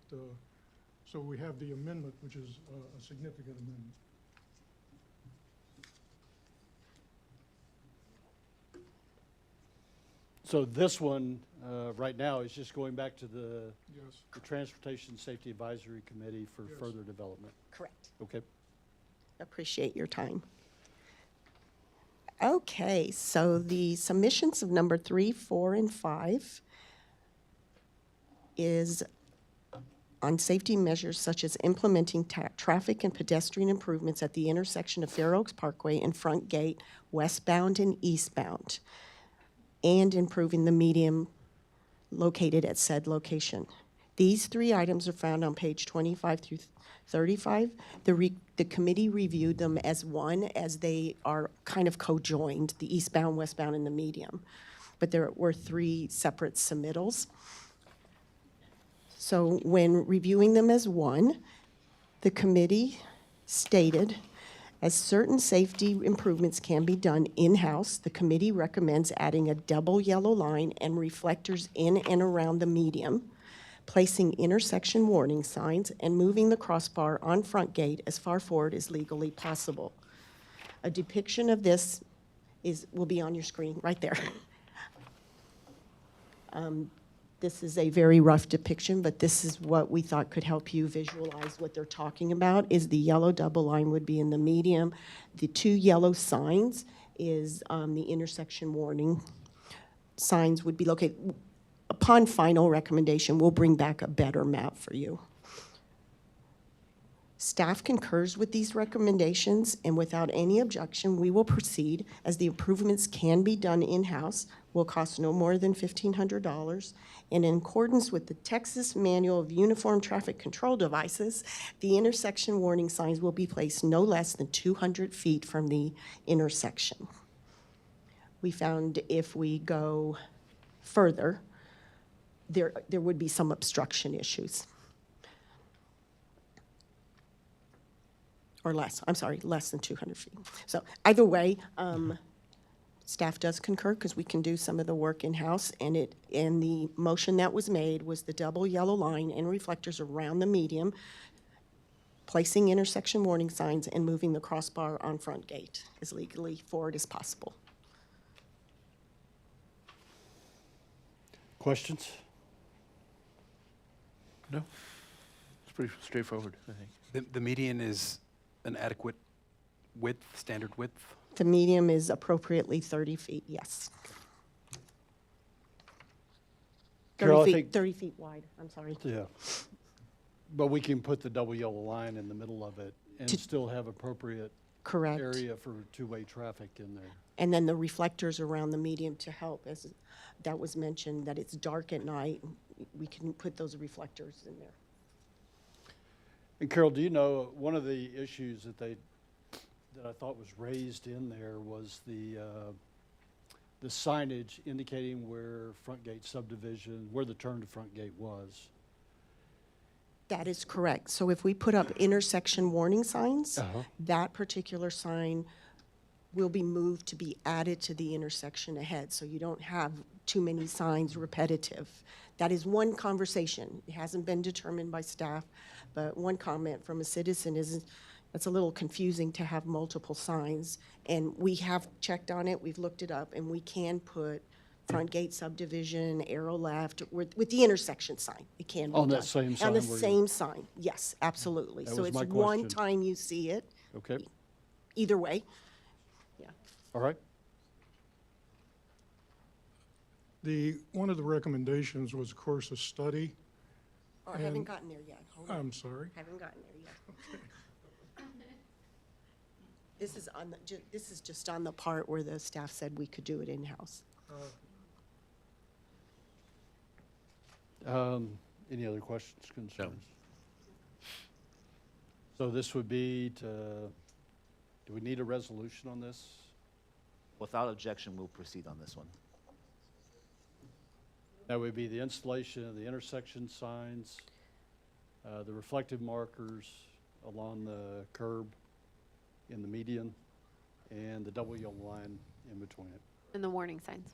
so we have the amendment, which is a significant amendment. So this one, right now, is just going back to the Yes. Transportation Safety Advisory Committee for Yes. further development. Correct. Okay. Appreciate your time. Okay, so the submissions of number 3, 4, and 5 is on safety measures such as implementing traffic and pedestrian improvements at the intersection of Fair Oaks Parkway and Front Gate, westbound and eastbound, and improving the medium located at said location. These 3 items are found on page 25 through 35. The committee reviewed them as one, as they are kind of co-joined, the eastbound, westbound, and the medium. But there were 3 separate submittals. So when reviewing them as one, the committee stated, as certain safety improvements can be done in-house, the committee recommends adding a double yellow line and reflectors in and around the medium, placing intersection warning signs, and moving the crossbar on Front Gate as far forward as legally possible. A depiction of this will be on your screen, right there. This is a very rough depiction, but this is what we thought could help you visualize what they're talking about, is the yellow double line would be in the medium. The 2 yellow signs is the intersection warning signs would be located. upon final recommendation, we'll bring back a better map for you. Staff concurs with these recommendations, and without any objection, we will proceed as the improvements can be done in-house, will cost no more than $1,500, and in accordance with the Texas Manual of Uniform Traffic Control Devices, the intersection warning signs will be placed no less than 200 feet from the intersection. We found if we go further, there would be some obstruction issues. Or less, I'm sorry, less than 200 feet. So either way, staff does concur because we can do some of the work in-house, and the motion that was made was the double yellow line and reflectors around the median, placing intersection warning signs and moving the crossbar on front gate as legally forward as possible. Questions? No? It's pretty straightforward, I think. The median is an adequate width, standard width? The median is appropriately 30 feet, yes. Carol, I 30 think- feet, 30 feet wide, I'm sorry. Yeah. But we can put the double yellow line in the middle of it and To- still have appropriate Correct. area for two-way traffic in there. And then the reflectors around the medium to help, as that was mentioned, that it's dark at night, we can put those reflectors in there. And Carol, do you know, one of the issues that I thought was raised in there was the signage indicating where front gate subdivision, where the turn to front gate was. That is correct. So if we put up intersection warning signs, Uh-huh. that particular sign will be moved to be added to the intersection ahead, so you don't have too many signs repetitive. That is one conversation. It hasn't been determined by staff, but one comment from a citizen is, it's a little confusing to have multiple signs. And we have checked on it, we've looked it up, and we can put front gate subdivision, arrow left, with the intersection sign. It can be done. On that same On the sign where you- same sign, yes, absolutely. That So was it's my one question. time you see it, Okay, either way. Yeah. all right. One of the recommendations was, of course, a study. Oh, I haven't And- gotten there yet. Hold on. I'm sorry. Haven't gotten there yet. This is on this is just on the part where the staff said we could do it in-house. Any other questions, concerns? So this would be do we need a resolution on this? Without objection, we'll proceed on this one. That would be the installation of the intersection signs, the reflective markers along the curb in the median, and the double yellow line in between it. And the warning signs.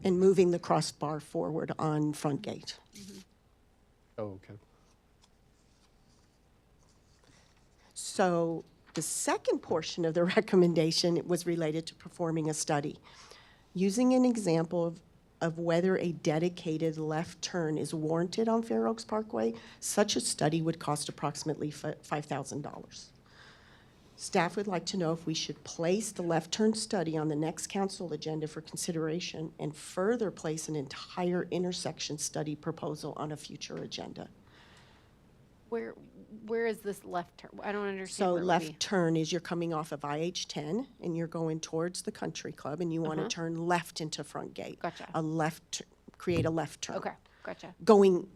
And moving the crossbar forward on front gate. Oh, okay. So the second portion of the recommendation was related to performing a study. Using an example of whether a dedicated left turn is warranted on Fair Oaks Parkway, such a study would cost approximately $5,000. Staff would like to know if we should place the left turn study on the next council agenda for consideration and further place an entire intersection study proposal on a future agenda. Where is this left turn? I don't understand So where it would be. left turn is you're coming off of IH-10 and you're going towards the country club and you want to turn left into front gate. Gotcha. Create a left turn. Okay, gotcha. Going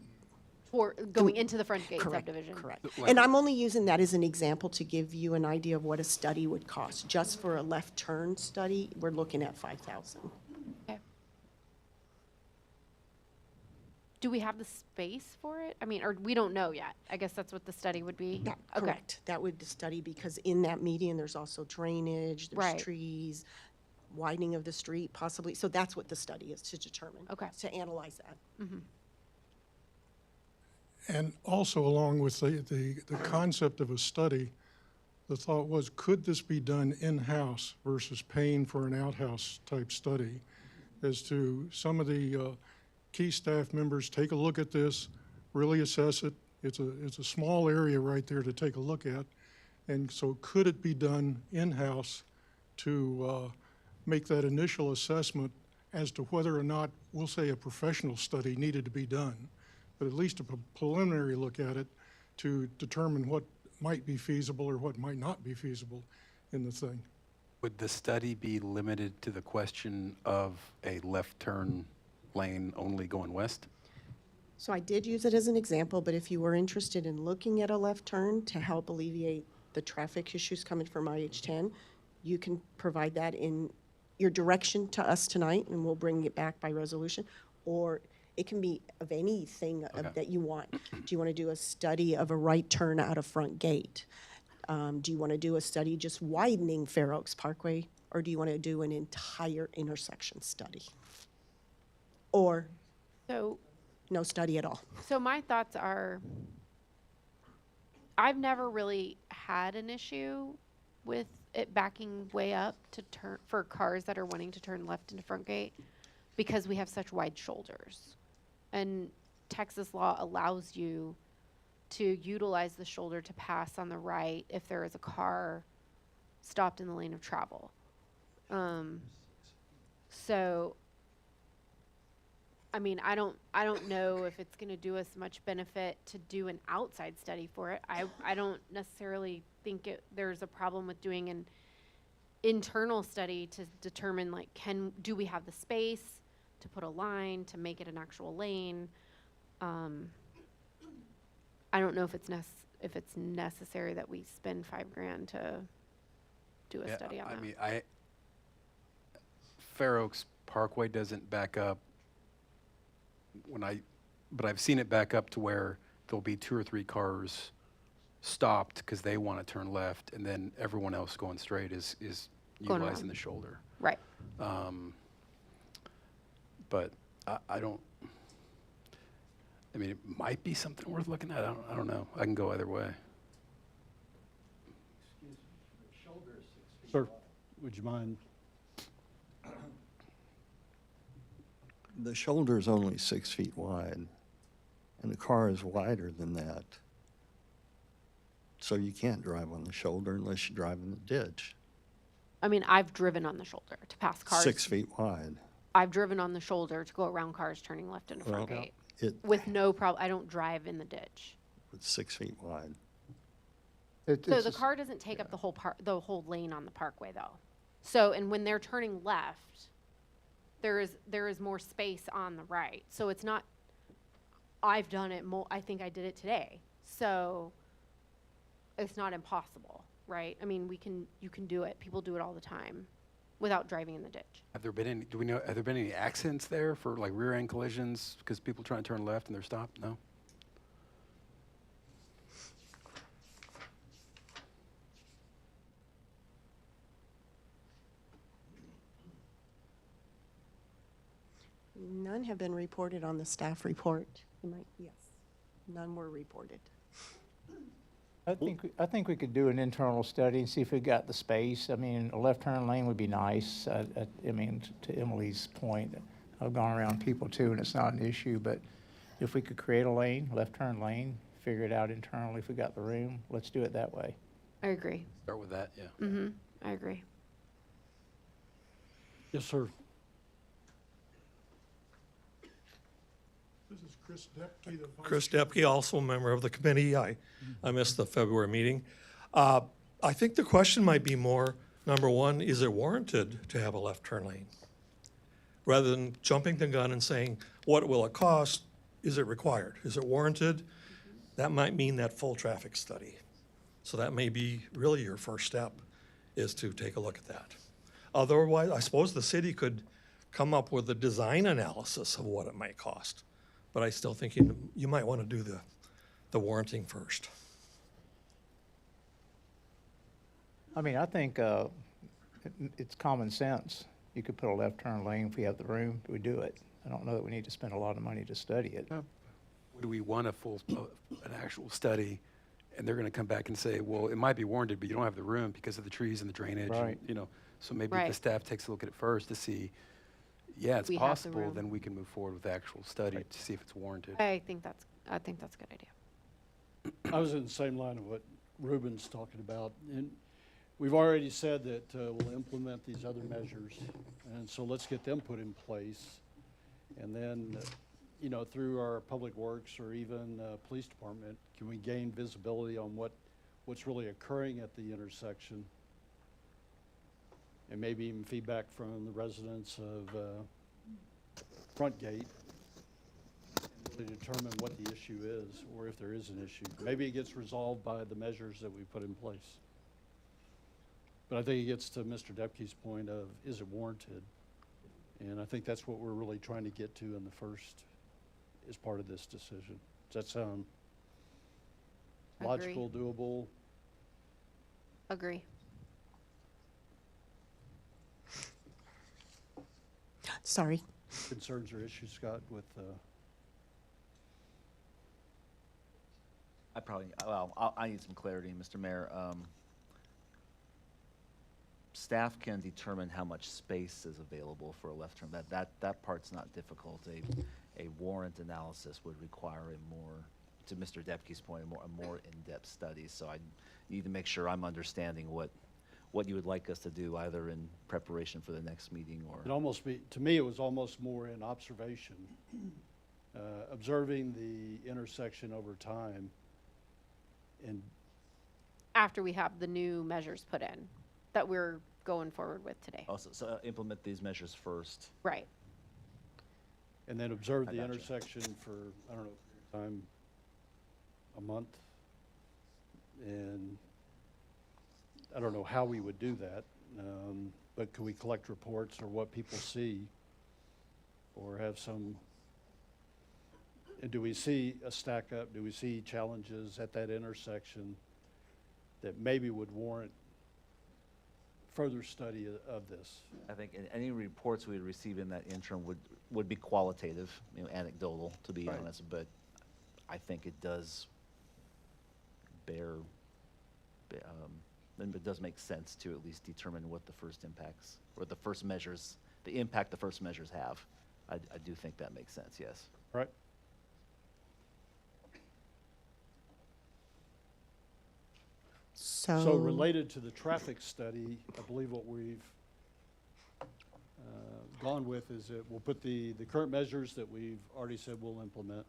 Going into the front gate correct, subdivision. correct. And I'm only using that as an example to give you an idea of what a study would cost. Just for a left turn study, we're looking at $5,000. Okay. Do we have the space for it? I mean, or we don't know yet. I guess that's what the study would be. That, Okay. correct. That would study, because in that median, there's also drainage, there's Right. trees, widening of the street possibly. So that's what the study is to determine. Okay. To analyze that. And also along with the concept of a study, the thought was, could this be done in-house versus paying for an outhouse type study? As to some of the key staff members take a look at this, really assess it. It's a small area right there to take a look at. And so could it be done in-house to make that initial assessment as to whether or not, we'll say, a professional study needed to be done, but at least a preliminary look at it to determine what might be feasible or what might not be feasible in the thing. Would the study be limited to the question of a left turn lane only going west? So I did use it as an example, but if you were interested in looking at a left turn to help alleviate the traffic issues coming from IH10, you can provide that in your direction to us tonight, and we'll bring it back by resolution. Or it can be of anything that you want. Do you want to do a study of a right turn out of front gate? Do you want to do a study just widening Fair Oaks Parkway? Or do you want to do an entire intersection study? Or So, no study at all? so my thoughts are, I've never really had an issue with it backing way up to turn, for cars that are wanting to turn left into front gate, because we have such wide shoulders. And Texas law allows you to utilize the shoulder to pass on the right if there is a car stopped in the lane of travel. So, I mean, I don't know if it's gonna do us much benefit to do an outside study for it. I don't necessarily think there's a problem with doing an internal study to determine, like, do we have the space to put a line, to make it an actual lane? I don't know if it's necessary that we spend $5,000 to do a Yeah, study on that. I mean, Fair Oaks Parkway doesn't back up but I've seen it back up to where there'll be 2 or 3 cars stopped because they want to turn left, and then everyone else going straight is Going utilizing around. the shoulder. Right. But I don't, I mean, it might be something worth looking at. I don't know. I can go either way. Sir, would you mind? The shoulder's only 6 feet wide, and the car is wider than that. So you can't drive on the shoulder unless you drive in the ditch. I mean, I've driven on the shoulder to pass cars. 6 feet wide. I've driven on the shoulder to go around cars turning left into front Well, gate With with no problem. I don't drive in the ditch. 6 feet wide. So the car doesn't take up the whole lane on the parkway, though. So, and when they're turning left, there is more space on the right. So it's not, I've done it I think I did it today. So it's not impossible, right? I mean, you can do it. People do it all the time without driving in the ditch. Have there been any accidents there for like rear end collisions because people trying to turn left and they're stopped? No? None have been reported on the staff report. Yes, none were reported. I think we could do an internal study and see if we got the space. I mean, a left turn lane would be nice. I mean, to Emily's point, I've gone around people too, and it's not an issue, but if we could create a lane, left turn lane, figure it out internally if we got the room, let's do it that way. I agree. Start with that, yeah. Mm-hmm. I agree. Yes, sir. This is Chris Depke, the vice Chris Depke, also a member of the committee. I missed the February meeting. I think the question might be more, number one, is it warranted to have a left turn lane? Rather than jumping the gun and saying, what will it cost? Is it required? Is it warranted? That might mean that full traffic study. So that may be really your first step, is to take a look at that. Otherwise, I suppose the city could come up with a design analysis of what it might cost. But I still think you might want to do the warranting first. I mean, I think it's common sense. You could put a left turn lane if we have the room, we do it. I don't know that we need to spend a lot of money to study it. Would we want an actual study, and they're going to come back and say, well, it might be warranted, but you don't have the room because of the trees and the drainage. Right. And, so maybe if the Right. staff takes a look at it first to see, yeah, it's We have the possible, room. then we can move forward with the actual study to see if it's warranted. I think that's a good idea. I was in the same line of what Ruben's talking about. And we've already said that we'll implement these other measures, and so let's get them put in place. And then, you know, through our public works or even police department, can we gain visibility on what's really occurring at the intersection? And maybe even feedback from the residents of Front Gate, and really determine what the issue is, or if there is an issue. Maybe it gets resolved by the measures that we put in place. But I think it gets to Mr. Depke's point of, is it warranted? And I think that's what we're really trying to get to in the first, as part of this decision. Does that sound logical, doable? Agree. Sorry. Concerns or issues, Scott, with, I need some clarity, Mr. Mayor. Staff can determine how much space is available for a left turn. That part's not difficult. A warrant analysis would require a more, to Mr. Depke's point, a more in-depth study. So I need to make sure I'm understanding what you would like us to do, either in preparation for the next meeting or. it almost to me, it was almost more in observation, observing the intersection over time. And After we have the new measures put in that we're going forward with today. Also, so implement these measures first. Right. and then observe I the gotcha. intersection for, I don't know, time, a month. And I don't know how we would do that, but could we collect reports or what people see? Or have some, and do we see a stack up? Do we see challenges at that intersection that maybe would warrant further study of this? I think any reports we receive in that interim would be qualitative, anecdotal, to be Right. honest, but I think it does then it does make sense to at least determine what the first impacts, or the first measures, the impact the first measures have. I do think that makes sense, yes. Right? So related to the traffic study, I believe what we've gone with is that we'll put the current measures that we've already said we'll implement.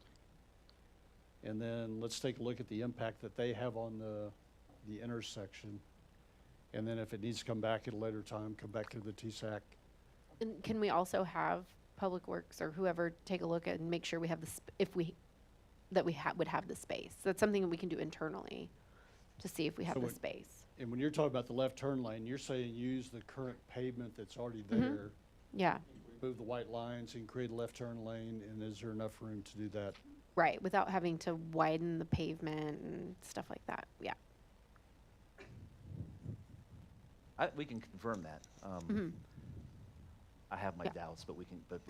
And then let's take a look at the impact that they have on the intersection. And then if it needs to come back at a later time, come back to the TSAC. And can we also have Public Works or whoever take a look at and make sure we have would have the space? That's something that we can do internally to see if we have So the when- space. And when you're talking about the left turn lane, you're saying use the current pavement that's already there, Yeah, remove the white lines and create a left turn lane, and is there enough room to do that? right, without having to widen the pavement and stuff like that, yeah. We can confirm that. I have my Yeah. doubts, but we can, but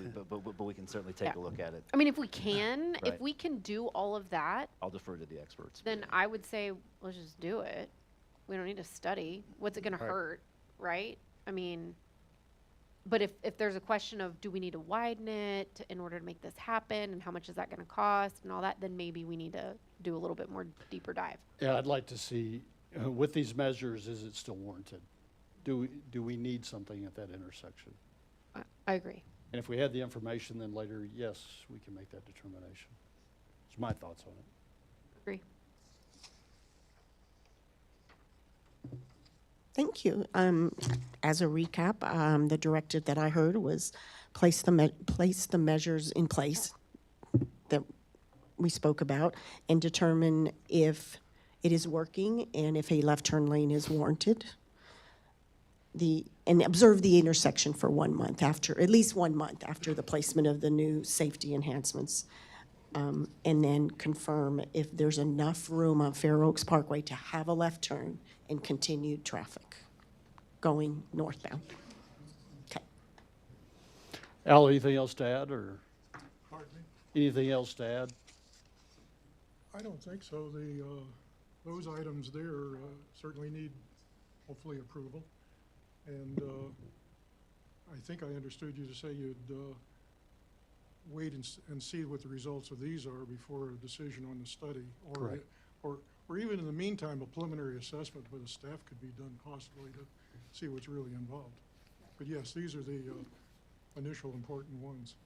we can certainly take a Yeah. look at it. I mean, if we can, if Right. we can do all of that, I'll defer to the experts. then I would say, let's just do it. We don't need to study. What's it gonna Right. hurt, right? I mean, but if there's a question of, do we need to widen it in order to make this happen, and how much is that gonna cost, and all that, then maybe we need to do a little bit more deeper dive. Yeah, I'd like to see, with these measures, is it still warranted? Do we need something at that intersection? I agree. And if we had the information, then later, yes, we can make that determination. It's my thoughts on it. Agree. Thank you. As a recap, the directive that I heard was place the measures in place that we spoke about and determine if it is working and if a left turn lane is warranted. And observe the intersection for 1 month at least 1 month after the placement of the new safety enhancements. And then confirm if there's enough room on Fair Oaks Parkway to have a left turn and continued traffic going northbound. Okay. Al, anything else to add, or Pardon me? anything else to add? I don't think so. Those items there certainly need, hopefully, approval. And I think I understood you to say you'd wait and see what the results of these are before a decision on the study. Correct. Or or even in the meantime, a preliminary assessment by the staff could be done possibly to see what's really involved. But yes, these are the initial important ones.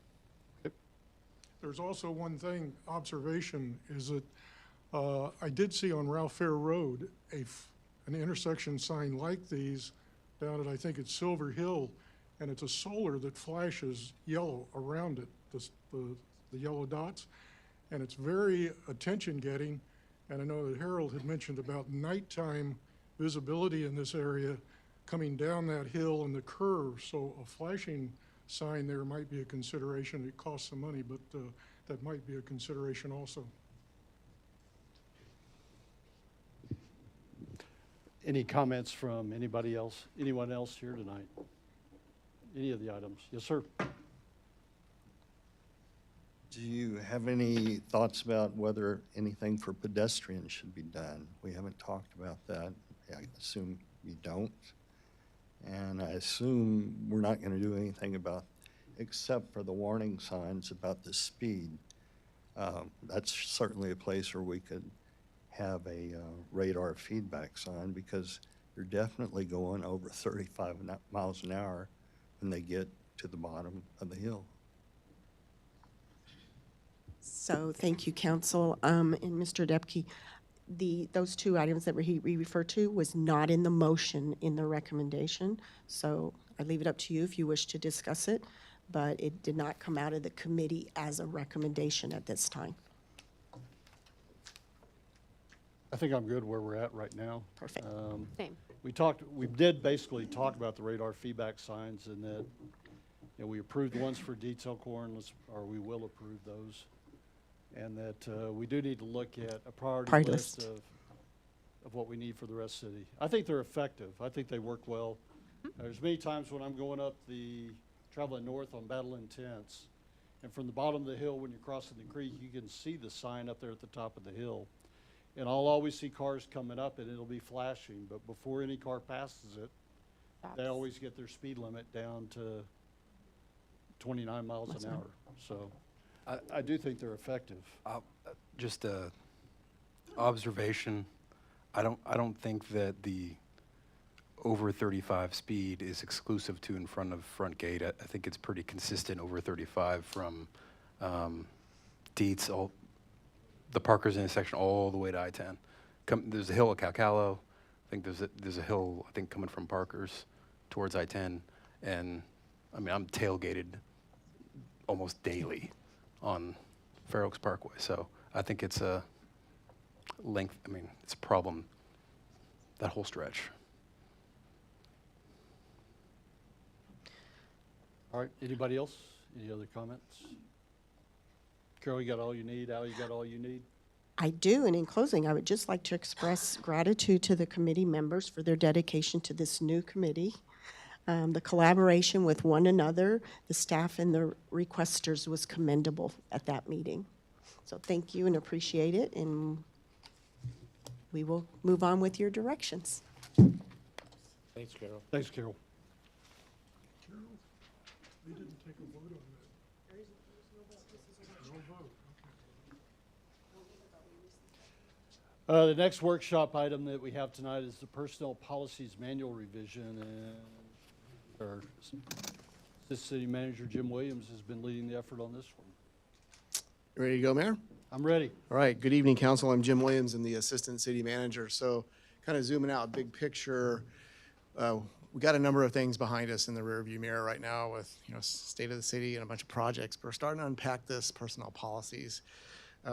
There's also one thing, observation, is that I did see on Ralph Fair Road an intersection sign like these down at, I think it's Silver Hill, and it's a solar that flashes yellow around it, the yellow dots, and it's very attention-getting. And I know that Harold had mentioned about nighttime visibility in this area coming down that hill and the curve, so a flashing sign there might be a consideration. It costs some money, but that might be a consideration also. Any comments from anybody else, anyone else here tonight? Any of the items? Yes, sir. Do you have any thoughts about whether anything for pedestrians should be done? We haven't talked about that. I assume you don't. And I assume we're not going to do anything about, except for the warning signs about the speed. That's certainly a place where we could have a radar feedback sign, because they're definitely going over 35 miles an hour when they get to the bottom of the hill. So thank you, council. And Mr. Depke, those two items that we referred to was not in the motion in the recommendation. So I leave it up to you if you wish to discuss it, but it did not come out of the committee as a recommendation at this time. I think I'm good where we're at right now. Perfect. Same. We did basically talk about the radar feedback signs, and that, you know, we approved the ones for Dietz Elkhorn, or we will approve those. And that we do need to look at a priority list of what we need for the rest of the city. I think they're effective. I think they work well. There's many times when I'm going up traveling north on Battle Intense, and from the bottom of the hill when you're crossing the creek, you can see the sign up there at the top of the hill. And I'll always see cars coming up and it'll be flashing, but before any car passes it, they always get their speed limit down to 29 miles an hour. So I do think they're effective. Just a observation. I don't think that the over 35 speed is exclusive to in front of front gate. I think it's pretty consistent over 35 from Dietz, the Parker's intersection all the way to I-10. There's a hill at Calcalo. I think there's a hill, I think, coming from Parker's towards I-10. And I mean, I'm tailgated almost daily on Fair Oaks Parkway. So I think it's a it's a problem, that whole stretch. All right, anybody else? Any other comments? Carol, you got all you need? Al, you got all you need? I do, and in closing, I would just like to express gratitude to the committee members for their dedication to this new committee. The collaboration with one another, the staff and the requesters was commendable at that meeting. So thank you and appreciate it, and we will move on with your directions. Thanks, Carol. Thanks, Carol. Carol, they didn't take a vote on that. No vote, okay. The next workshop item that we have tonight is the Personnel Policies Manual Revision, and our Assistant City Manager Jim Williams has been leading the effort on this one. Ready to go, Mayor? I'm ready. All right, good evening, Council. I'm Jim Williams, and the Assistant City Manager. So kind of zooming out, big picture, we got a number of things behind us in the rearview mirror right now with, state of the city and a bunch of projects. But we're starting to unpack this personnel policies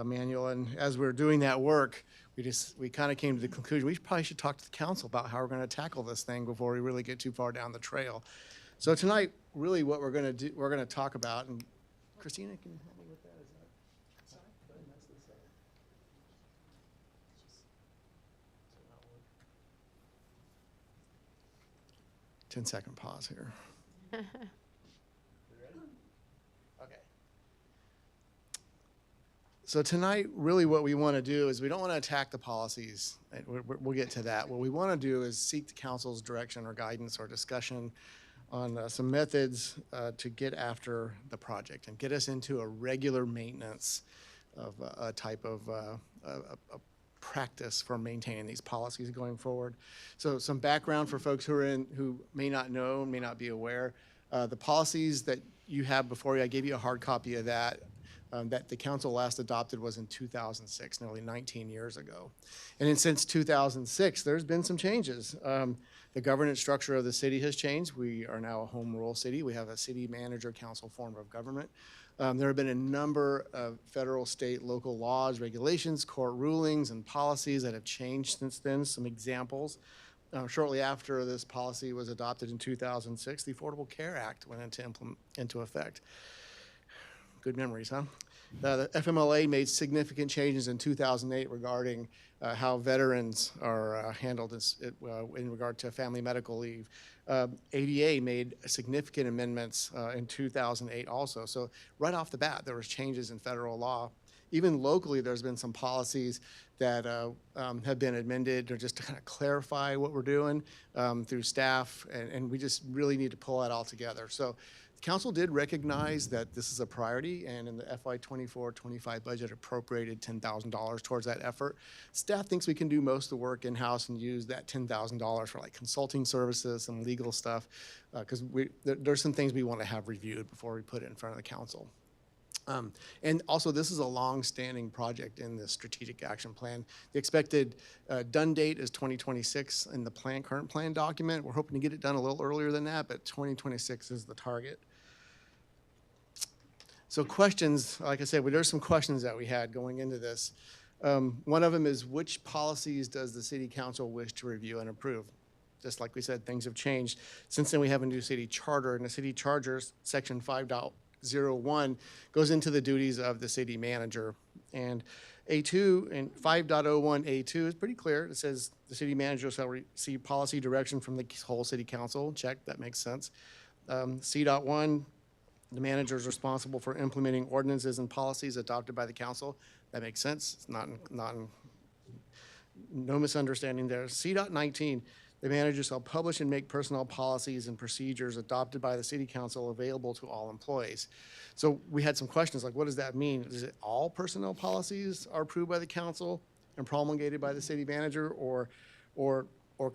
manual. And as we're doing that work, we kind of came to the conclusion we probably should talk to the council about how we're going to tackle this thing before we really get too far down the trail. So tonight, really what we're going to do, we're going to talk about, and Christina, can you help me with that? Is that, sorry, did I mess this up? 10-second pause here. Okay. So tonight, really what we want to do is we don't want to attack the policies. We'll get to that. What we want to do is seek the council's direction or guidance or discussion on some methods to get after the project and get us into a regular maintenance of a type of a practice for maintaining these policies going forward. So some background for folks who may not know, may not be aware. The policies that you have before you, I gave you a hard copy of that the council last adopted was in 2006, nearly 19 years ago. And then since 2006, there's been some changes. The governance structure of the city has changed. We are now a home rule city. We have a city manager council form of government. There have been a number of federal, state, local laws, regulations, court rulings, and policies that have changed since then. Some examples. Shortly after this policy was adopted in 2006, the Affordable Care Act went into effect. Good memories, huh? The FMLA made significant changes in 2008 regarding how veterans are handled in regard to family medical leave. ADA made significant amendments in 2008 also. So right off the bat, there was changes in federal law. Even locally, there's been some policies that have been amended or just to kind of clarify what we're doing through staff, and we just really need to pull that all together. So Council did recognize that this is a priority, and in the FY 24-25 budget appropriated $10,000 towards that effort. Staff thinks we can do most of the work in-house and use that $10,000 for like consulting services, some legal stuff, because there's some things we want to have reviewed before we put it in front of the council. And also, this is a long-standing project in the strategic action plan. The expected done date is 2026 in the current plan document. We're hoping to get it done a little earlier than that, but 2026 is the target. So questions, like I said, there's some questions that we had going into this. One of them is, which policies does the city council wish to review and approve? Just like we said, things have changed. Since then, we have a new city charter, and the city charter, section 5.01, goes into the duties of the city manager. And A2 and 5.01A2 is pretty clear. It says the city manager shall receive policy direction from the whole city council. Check, that makes sense. C.1, the manager is responsible for implementing ordinances and policies adopted by the council. That makes sense. It's no misunderstanding there. C.19, the manager shall publish and make personnel policies and procedures adopted by the city council available to all employees. So we had some questions like, what does that mean? Is it all personnel policies are approved by the council and promulgated by the city manager, or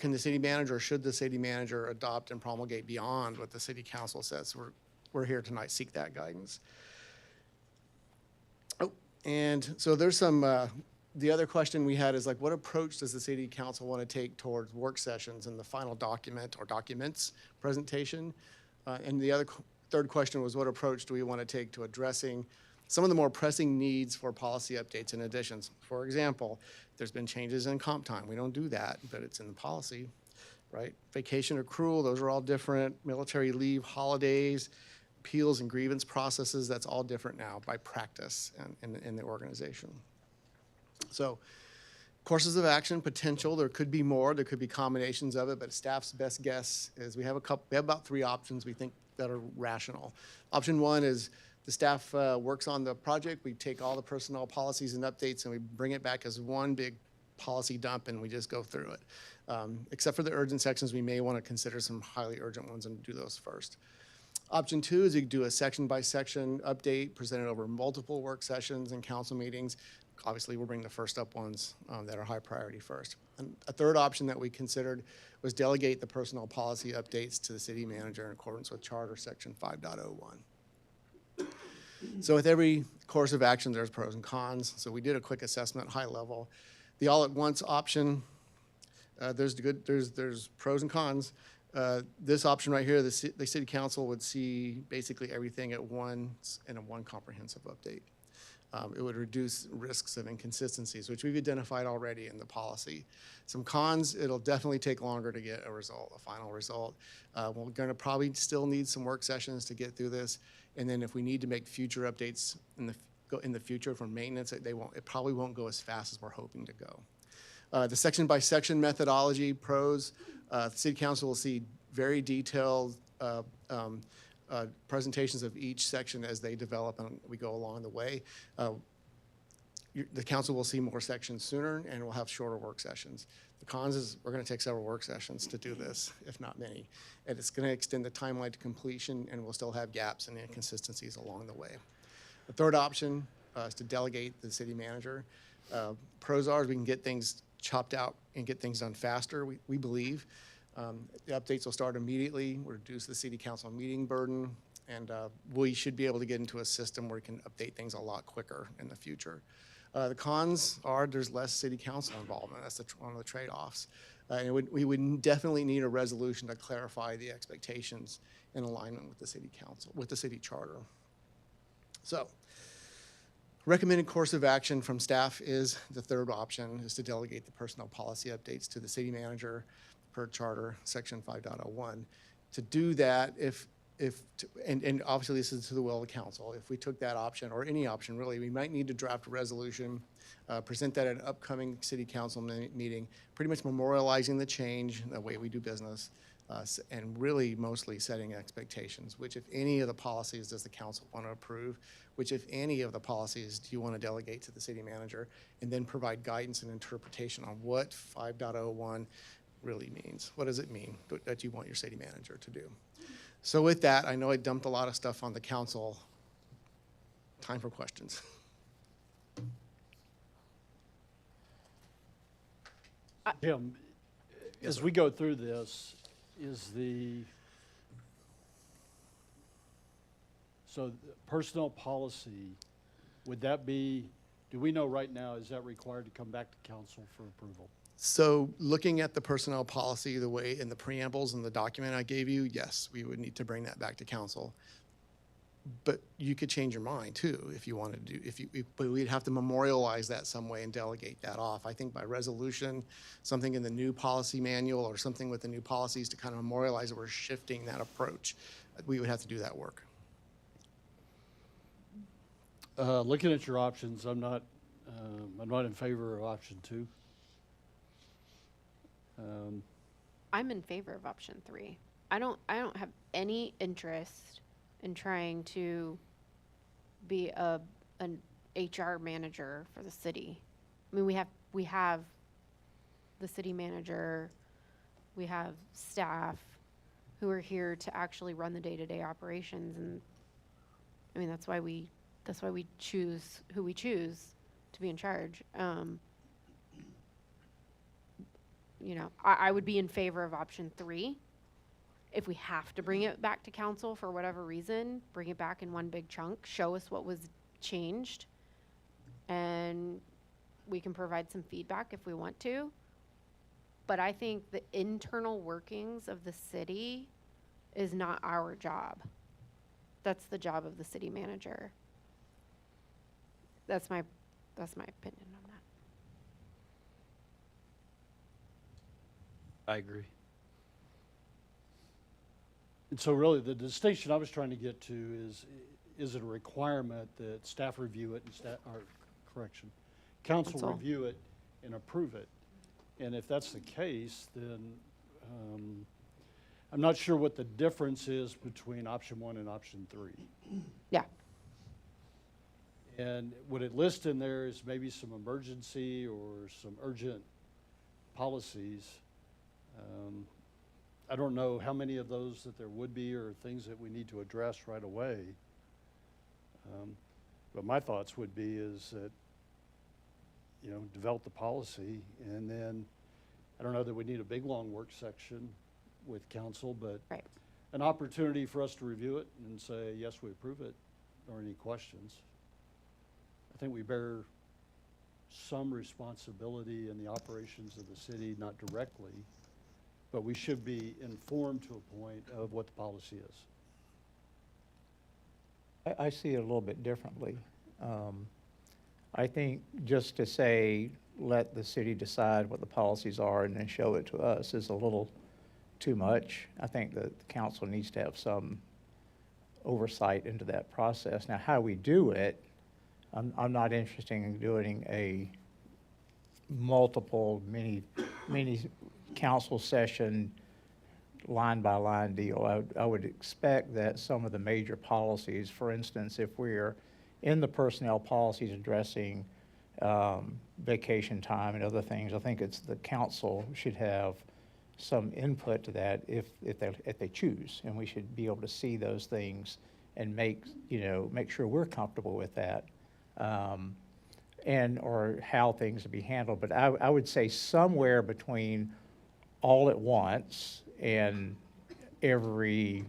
can the city manager, or should the city manager adopt and promulgate beyond what the city council says? We're here tonight, seek that guidance. Oh, and so there's some, the other question we had is like, what approach does the city council want to take towards work sessions and the final document or documents presentation? And the third question was, what approach do we want to take to addressing some of the more pressing needs for policy updates and additions? For example, there's been changes in comp time. We don't do that, but it's in the policy, right? Vacation accrual, those are all different. Military leave, holidays, appeals and grievance processes, that's all different now by practice in the organization. So courses of action, potential, there could be more, there could be combinations of it, but staff's best guess is we have about 3 options we think that are rational. Option 1 is the staff works on the project, we take all the personnel policies and updates and we bring it back as one big policy dump and we just go through it. Except for the urgent sections, we may want to consider some highly urgent ones and do those first. Option 2 is you do a section-by-section update presented over multiple work sessions and council meetings. Obviously, we'll bring the first up ones that are high priority first. And a third option that we considered was delegate the personnel policy updates to the city manager in accordance with Charter Section 5.01. So with every course of action, there's pros and cons. So we did a quick assessment, high level. The all-at-once option, there's pros and cons. This option right here, the city council would see basically everything at once in a one comprehensive update. It would reduce risks of inconsistencies, which we've identified already in the policy. Some cons, it'll definitely take longer to get a final result. We're gonna probably still need some work sessions to get through this. And then if we need to make future updates in the future for maintenance, it probably won't go as fast as we're hoping to go. The section-by-section methodology, pros, the city council will see very detailed presentations of each section as they develop and we go along the way. The council will see more sections sooner and we'll have shorter work sessions. The cons is we're going to take several work sessions to do this, if not many. And it's going to extend the timeline to completion and we'll still have gaps and inconsistencies along the way. The third option is to delegate the city manager. Pros are we can get things chopped out and get things done faster, we believe. The updates will start immediately, we'll reduce the city council meeting burden, and we should be able to get into a system where we can update things a lot quicker in the future. The cons are there's less city council involvement. That's one of the trade-offs. And we would definitely need a resolution to clarify the expectations in alignment with the city council, with the city charter. So, recommended course of action from staff is the third option, is to delegate the personnel policy updates to the city manager per charter, section 5.01. To do that, and obviously this is to the will of the council, if we took that option, or any option really, we might need to draft a resolution, present that at an upcoming city council meeting, pretty much memorializing the change in the way we do business, and really mostly setting expectations, which if any of the policies does the council want to approve, which if any of the policies do you want to delegate to the city manager, and then provide guidance and interpretation on what 5.01 really means. What does it mean that you want your city manager to do? So with that, I know I dumped a lot of stuff on the council. Time for questions. Jim, as we go through this, so the personnel policy, would that be, do we know right now, is that required to come back to council for approval? So looking at the personnel policy, the way in the preambles and the document I gave you, yes, we would need to bring that back to council. But you could change your mind too if you wanted to do, but we'd have to memorialize that some way and delegate that off. I think by resolution, something in the new policy manual or something with the new policies to kind of memorialize that we're shifting that approach, we would have to do that work. Looking at your options, I'm not in favor of option 2. I'm in favor of option 3. I don't have any interest in trying to be an HR manager for the city. I mean, we have the city manager, we have staff who are here to actually run the day-to-day operations, and I mean that's why we choose who we choose to be in charge. You know, I would be in favor of option 3. If we have to bring it back to council for whatever reason, bring it back in one big chunk, show us what was changed, and we can provide some feedback if we want to. But I think the internal workings of the city is not our job. That's the job of the city manager. That's my opinion on that. I agree. And so really the distinction I was trying to get to is it a requirement that staff review it and council Council. review it and approve it? And if that's the case, then I'm not sure what the difference is between option 1 and option 3. Yeah. And would it list in there is maybe some emergency or some urgent policies? I don't know how many of those that there would be or things that we need to address right away. But my thoughts would be is that, you know, develop the policy, and then, I don't know that we need a big, long work section with council, but Right. an opportunity for us to review it and say, yes, we approve it, or any questions. I think we bear some responsibility in the operations of the city, not directly, but we should be informed to a point of what the policy is. I see it a little bit differently. I think just to say, let the city decide what the policies are and then show it to us is a little too much. I think that the council needs to have some oversight into that process. Now, how we do it, I'm not interested in doing a multiple mini council session line by line deal. I would expect that some of the major policies, for instance, if we're in the personnel policies addressing vacation time and other things, I think it's the council should have some input to that if they choose, and we should be able to see those things and make sure we're comfortable with that. and, or how things will be handled. But I would say somewhere between all at once and every,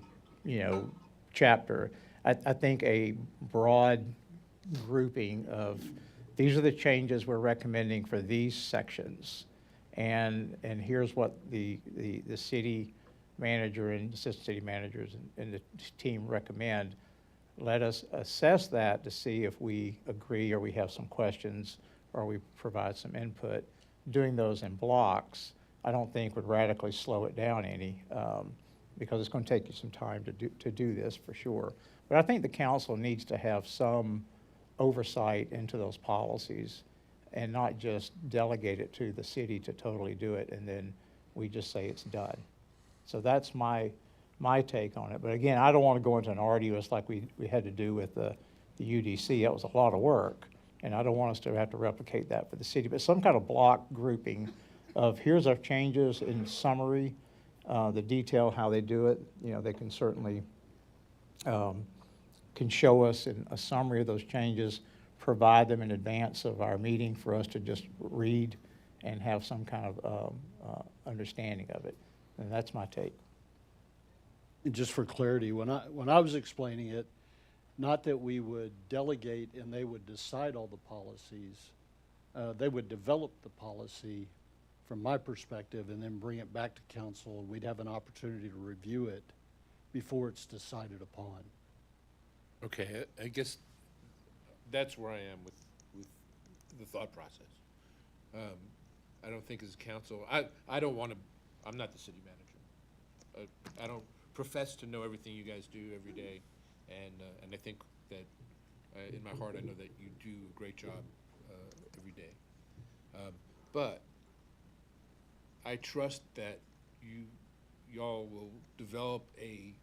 chapter. I think a broad grouping of, these are the changes we're recommending for these sections. And here's what the city manager and assistant city managers and the team recommend. Let us assess that to see if we agree or we have some questions or we provide some input. Doing those in blocks, I don't think would radically slow it down any, because it's going to take you some time to do this for sure. But I think the council needs to have some oversight into those policies and not just delegate it to the city to totally do it and then we just say it's done. So that's my take on it. But again, I don't want to go into an arduous like we had to do with the UDC. That was a lot of work, and I don't want us to have to replicate that for the city. But some kind of block grouping of here's our changes in summary, the detail, how they do it. They can certainly can show us in a summary of those changes, provide them in advance of our meeting for us to just read and have some kind of understanding of it. And that's my take. And just for clarity, when I was explaining it, not that we would delegate and they would decide all the policies. They would develop the policy from my perspective and then bring it back to council. We'd have an opportunity to review it before it's decided upon. Okay, I guess that's where I am with the thought process. I don't think as council, I don't want to, I'm not the city manager. I don't profess to know everything you guys do every day, and I think that in my heart I know that you do a great job every day. But I trust that y'all will develop a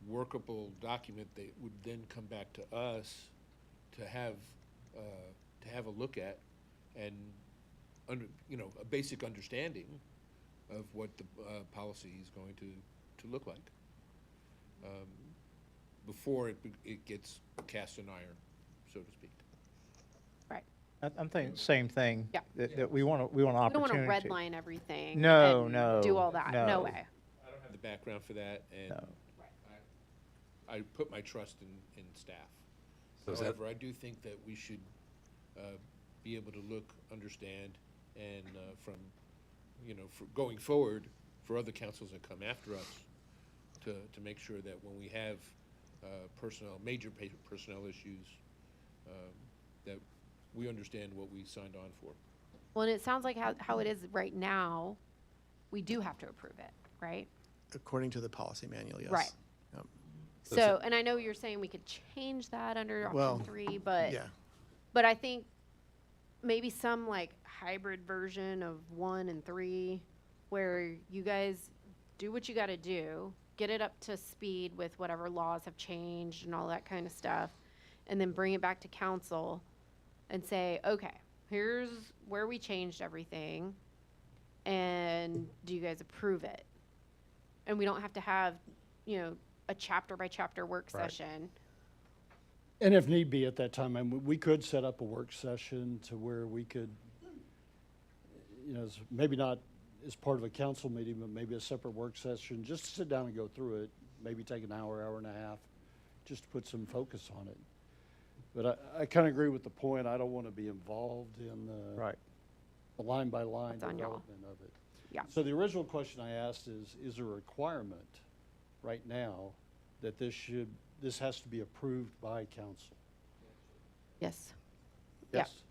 workable document that would then come back to us to have a look at and a basic understanding of what the policy is going to look like before it gets cast in iron, so to speak. Right. I'm thinking the same thing. Yeah. That we want an We don't opportunity. want to redline everything. No, and no, do all that. No no. way. I don't have the background for that, and No. I put my trust in staff. So is that- However, I do think that we should be able to look, understand, and from, for going forward, for other councils that come after us, to make sure that when we have major personnel issues, that we understand what we signed on for. Well, and it sounds like how it is right now, we do have to approve it, right? According to the policy manual, yes. Right. Yep. So, and I know you're saying we could change that under Well, option 3, but Yeah. but I think maybe some like hybrid version of 1 and 3, where you guys do what you got to do, get it up to speed with whatever laws have changed and all that kind of stuff, and then bring it back to council and say, okay, here's where we changed everything, and do you guys approve it? And we don't have to have, a chapter by chapter work Right. session. And if need be at that time, we could set up a work session to where we could, maybe not as part of a council meeting, but maybe a separate work session, just to sit down and go through it, maybe take an hour, hour and a half, just to put some focus on it. But I kind of agree with the point. I don't want to be involved in Right. the line-by-line That's on y'all. development of it. Yeah. So the original question I asked is there a requirement right now that this has to be approved by council? Yes. Yeah. Yes?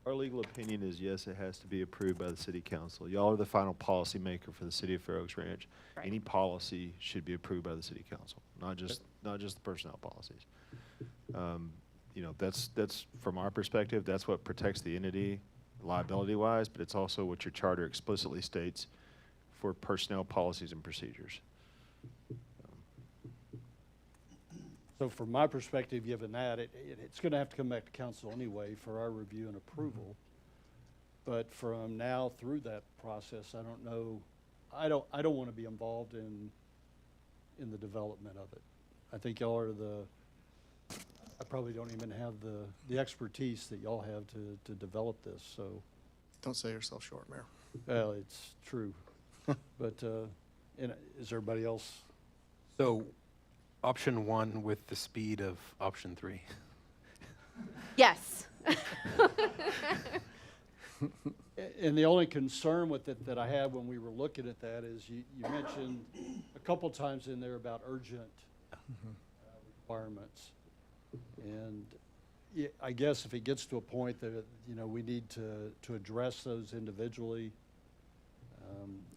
Our legal opinion is yes, it has to be approved by the city council. Y'all are the final policymaker for the city of Fair Oaks Ranch. Right. Any policy should be approved by the city council, not just the personnel policies. That's from our perspective, that's what protects the entity liability-wise, but it's also what your charter explicitly states for personnel policies and procedures. So from my perspective, given that, it's going to have to come back to council anyway for our review and approval. But from now through that process, I don't know I don't want to be involved in the development of it. I think y'all are I probably don't even have the expertise that y'all have to develop this, so, Don't sell yourself short, Mayor. well, it's true. But, and is everybody else? So, option 1 with the speed of option 3. Yes. And the only concern with it that I had when we were looking at that is you mentioned a couple times in there about urgent requirements. And I guess if it gets to a point that, we need to address those individually,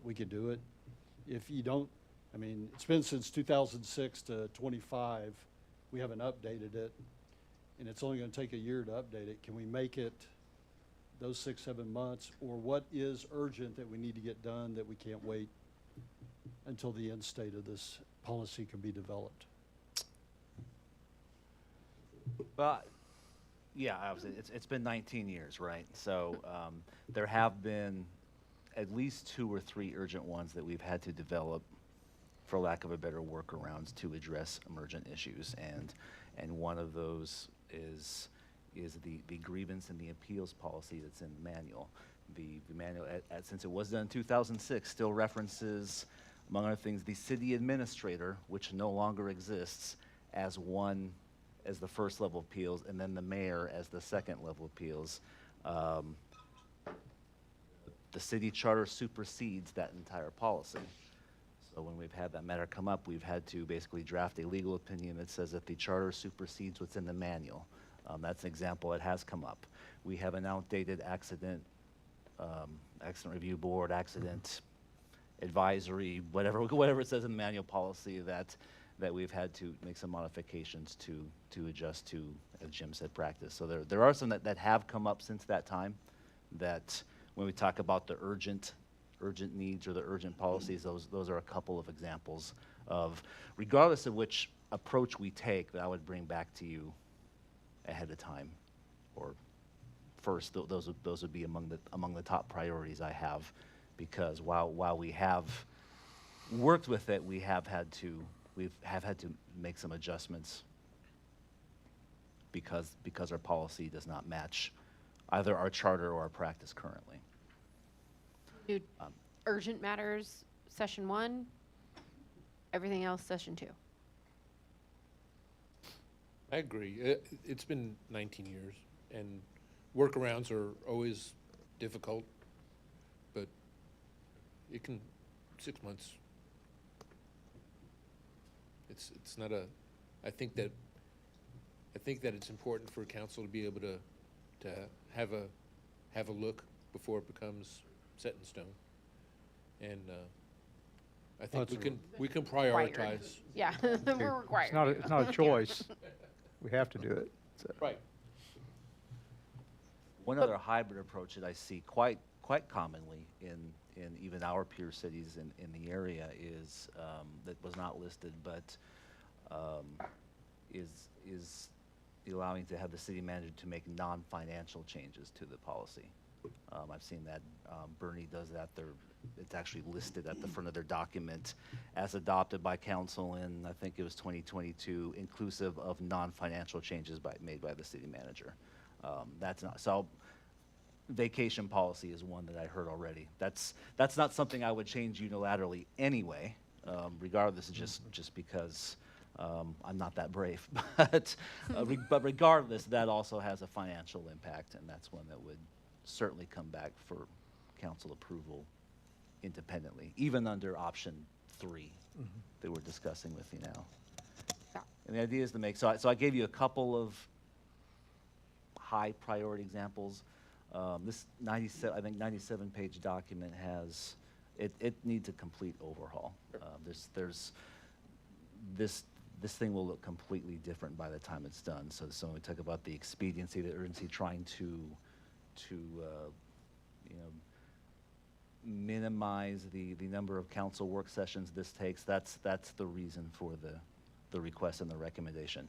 we could do it. If you don't, it's been since 2006 to 25, we haven't updated it, and it's only gonna take a year to update it. Can we make it those 6-7 months, or what is urgent that we need to get done that we can't wait until the end state of this policy can be developed? Well, yeah, it's been 19 years, right? So there have been at least 2 or 3 urgent ones that we've had to develop, for lack of a better workarounds, to address emergent issues. And one of those is the grievance and the appeals policy that's in the manual. The manual, since it was done in 2006, still references, among other things, the city administrator, which no longer exists, as the first level appeals, and then the mayor as the second level appeals. The city charter supersedes that entire policy. So when we've had that matter come up, we've had to basically draft a legal opinion that says that the charter supersedes what's in the manual. That's an example that has come up. We have an outdated accident review board, accident advisory, whatever it says in the manual policy that we've had to make some modifications to adjust to, as Jim said, practice. So there are some that have come up since that time, that when we talk about the urgent needs or the urgent policies, those are a couple of examples of, regardless of which approach we take, that I would bring back to you ahead of time, or first. Those would be among the top priorities I have, because while we have worked with it, we have had to make some adjustments because our policy does not match either our charter or our practice currently. Do urgent matters, session 1, everything else, session 2. I agree. It's been 19 years, and workarounds are always difficult, but 6 months. It's not a. I think that it's important for council to be able to have a look before it becomes set in stone, and I think we can prioritize. Yeah, we're required. It's not a choice. We have to do it. So. Right. One other hybrid approach that I see quite commonly in even our peer cities in the area is, that was not listed, but is allowing to have the city manager to make non-financial changes to the policy. I've seen that Bernie does that. It's actually listed at the front of their document as adopted by council in, I think it was 2022, inclusive of non-financial changes made by the city manager. That's not, so vacation policy is one that I heard already. That's not something I would change unilaterally anyway, regardless, just because I'm not that brave. But regardless, that also has a financial impact, and that's one that would certainly come back for council approval independently, even under option 3 that we're discussing with you now. Yeah. And the idea is to make, so I gave you a couple of high priority examples. This 97-page document has, it needs a complete overhaul. This thing will look completely different by the time it's done. So when we talk about the expediency, the urgency, trying to minimize the number of council work sessions this takes, that's the reason for the request and the recommendation.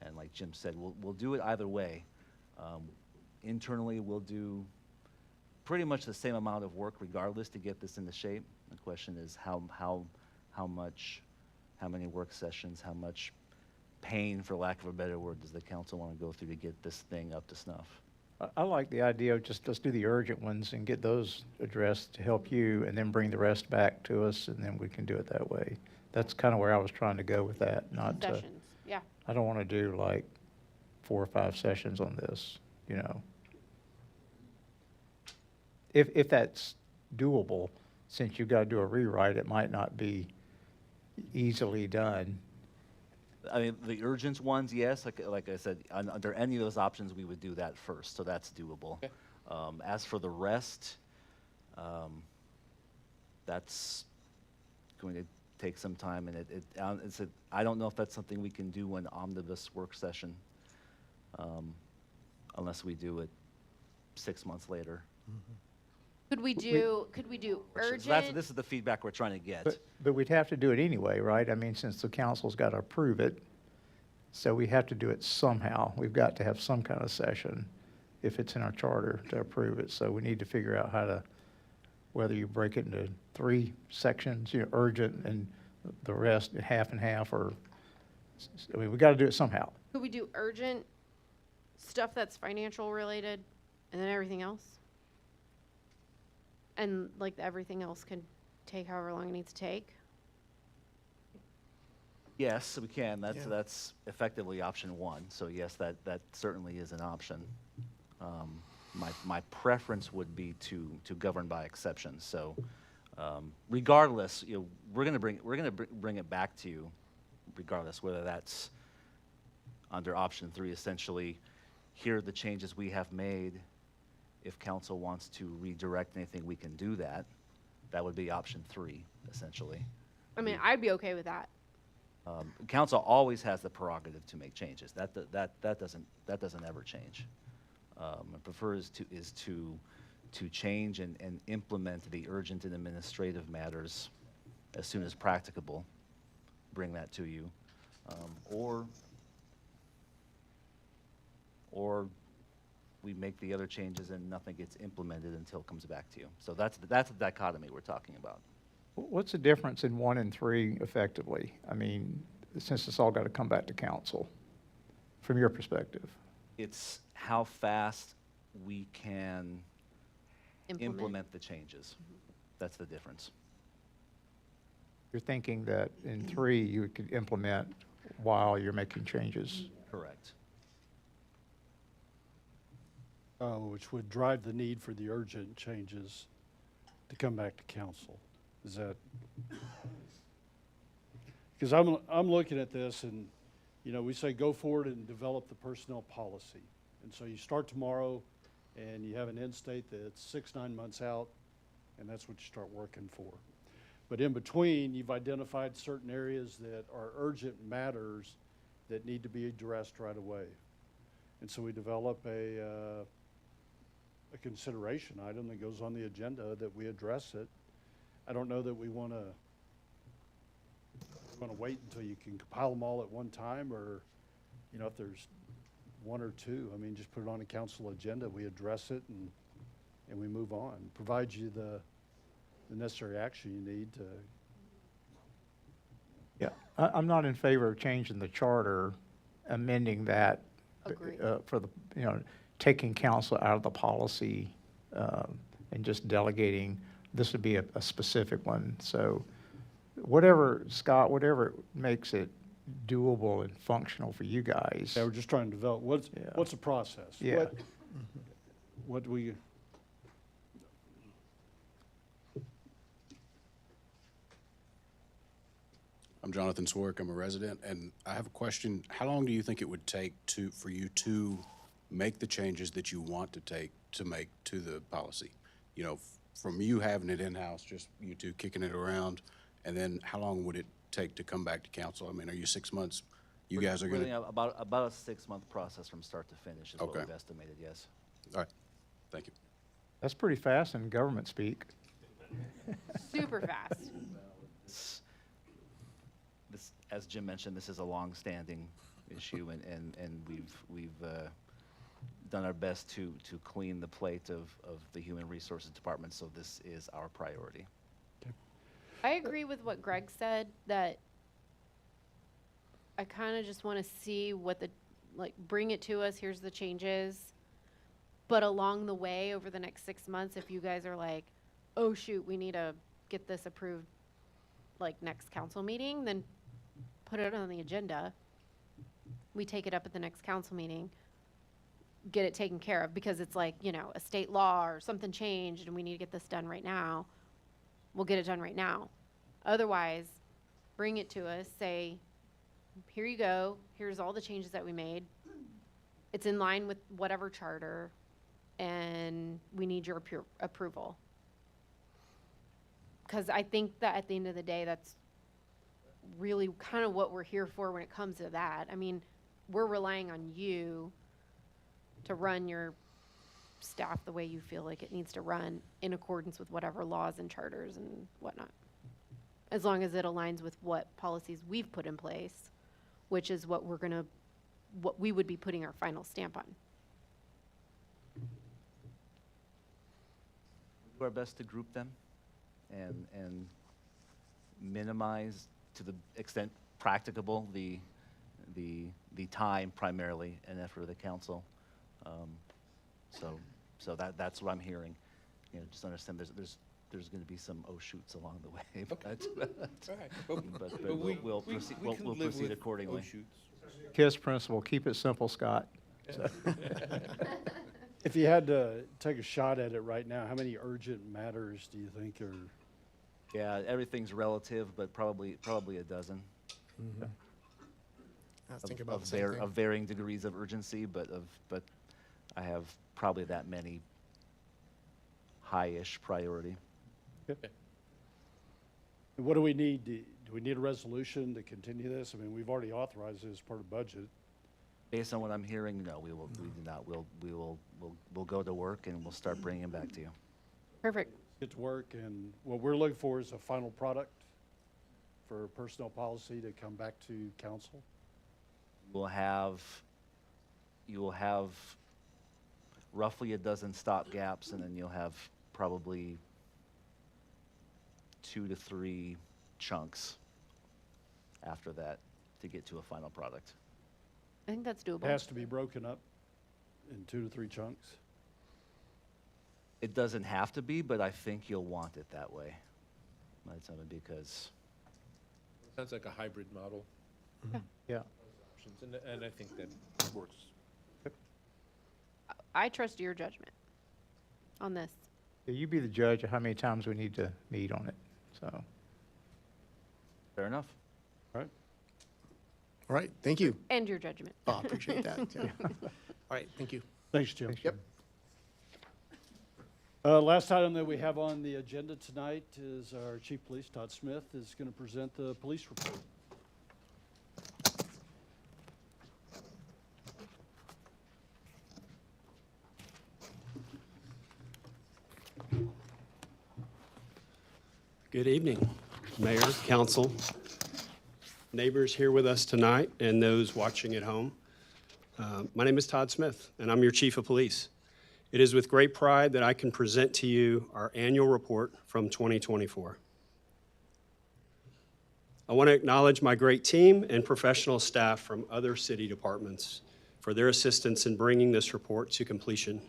And like Jim said, we'll do it either way. Internally, we'll do pretty much the same amount of work regardless to get this into shape. The question is how much, how many work sessions, how much pain, for lack of a better word, does the council want to go through to get this thing up to snuff? I like the idea of just, let's do the urgent ones and get those addressed to help you, and then bring the rest back to us, and then we can do it that way. That's kind of where I was trying to go with that, not to, Sessions, yeah. I don't want to do like 4 or 5 sessions on this, you know. If that's doable, since you've got to do a rewrite, it might not be easily done. I mean, the urgent ones, yes, like I said, under any of those options, we would do that first, so that's doable. Okay. As for the rest, that's going to take some time, and I don't know if that's something we can do an omnibus work session, unless we do it 6 months later. Could we do So urgent? this is the feedback we're trying to get. But we'd have to do it anyway, right? I mean, since the council's got to approve it, so we have to do it somehow. We've got to have some kind of session, if it's in our charter, to approve it. So we need to figure out how to, whether you break it into 3 sections, you know, urgent, and the rest half and half, or, I mean, we got to do it somehow. Could we do urgent stuff that's financial related, and then everything else? And like everything else can take however long it needs to take? Yes, we can. Yeah. That's effectively option 1. So yes, that certainly is an option. My preference would be to govern by exception. So regardless, you know, we're gonna bring it back to you, regardless whether that's under option 3. Essentially, here are the changes we have made. If council wants to redirect anything, we can do that. That would be option 3, essentially. I mean, I'd be okay with that. Council always has the prerogative to make changes. That doesn't ever change. I prefer is to change and implement the urgent and administrative matters as soon as practicable. Bring that to you, or we make the other changes and nothing gets implemented until it comes back to you. So that's the dichotomy we're talking about. What's the difference in 1 and 3 effectively? I mean, since it's all got to come back to council, from your perspective. It's how fast we can implement the changes. That's the difference. You're thinking that in 3, you could implement while you're making changes? Correct. Which would drive the need for the urgent changes to come back to council. Is that? Because I'm looking at this, and you know, we say go forward and develop the personnel policy, and so you start tomorrow, and you have an end state that's 6-9 months out, and that's what you start working for. But in between, you've identified certain areas that are urgent matters that need to be addressed right away, and so we develop a consideration item that goes on the agenda that we address it. I don't know that we want to wait until you can compile them all at one time, or, you know, if there's 1 or 2, I mean, just put it on a council agenda, we address it, and we move on. Provide you the necessary action you need to. Yeah, I'm not in favor of changing the charter, amending that. Agree. For the, you know, taking council out of the policy and just delegating. This would be a specific one. So whatever, Scott, whatever makes it doable and functional for you guys. Yeah, we're just trying to develop, what's the process? Yeah. What do we? I'm Jonathan Swark, I'm a resident, and I have a question. How long do you think it would take for you to make the changes that you want to make to the policy? You know, from you having it in-house, just you two kicking it around, and then how long would it take to come back to council? I mean, are you 6 months? You guys are We're gonna, looking at about a 6-month process from start to finish is what Okay. we've estimated, yes. all right, thank you. That's pretty fast in government speak. Super fast. This, as Jim mentioned, this is a long-standing issue, and we've done our best to clean the plate of the Human Resources Department, so this is our priority. I agree with what Greg said, that I kind of just want to see what bring it to us, here's the changes. But along the way, over the next 6 months, if you guys are like, oh shoot, we need to get this approved, like next council meeting, then put it on the agenda. We take it up at the next council meeting, get it taken care of, because it's like, you know, a state law or something changed and we need to get this done right now. We'll get it done right now. Otherwise, bring it to us, say, here you go, here's all the changes that we made. It's in line with whatever charter, and we need your approval. Because I think that at the end of the day, that's really kind of what we're here for when it comes to that. I mean, we're relying on you to run your staff the way you feel like it needs to run in accordance with whatever laws and charters and whatnot. As long as it aligns with what policies we've put in place, which is what we would be putting our final stamp on. Do our best to group them and minimize, to the extent practicable, the time primarily and effort of the council. So that's what I'm hearing. You know, just understand there's going to be some oh shoots along the way, but we'll proceed accordingly. KISS principle, keep it simple, Scott. If you had to take a shot at it right now, how many urgent matters do you think are? Yeah, everything's relative, but probably a dozen. I was thinking Of about the same thing. of varying degrees of urgency, but I have probably that many high-ish priority. What do we need? Do we need a resolution to continue this? I mean, we've already authorized it as part of budget. Based on what I'm hearing, no, we do not. We'll go to work and we'll start bringing it back to you. Perfect. Get to work, and what we're looking for is a final product for personnel policy to come back to council. You will have roughly a dozen stop gaps, and then you'll have probably 2 to 3 chunks after that to get to a final product. I think that's doable. It has to be broken up in 2 to 3 chunks. It doesn't have to be, but I think you'll want it that way. That's because Sounds like a hybrid model. Yeah. Options, and I think that works. I trust your judgment on this. Yeah, you be the judge of how many times we need to meet on it, so. fair enough. All right. All right, thank you. And your judgment. Oh, I appreciate that. Yeah. All right, thank you. Thanks, Jim. Yep. Last item that we have on the agenda tonight is our Chief of Police, Todd Smith, is going to present the police report. Good evening, Mayor, Council, neighbors here with us tonight, and those watching at home. My name is Todd Smith, and I'm your Chief of Police. It is with great pride that I can present to you our annual report from 2024. I want to acknowledge my great team and professional staff from other city departments for their assistance in bringing this report to completion.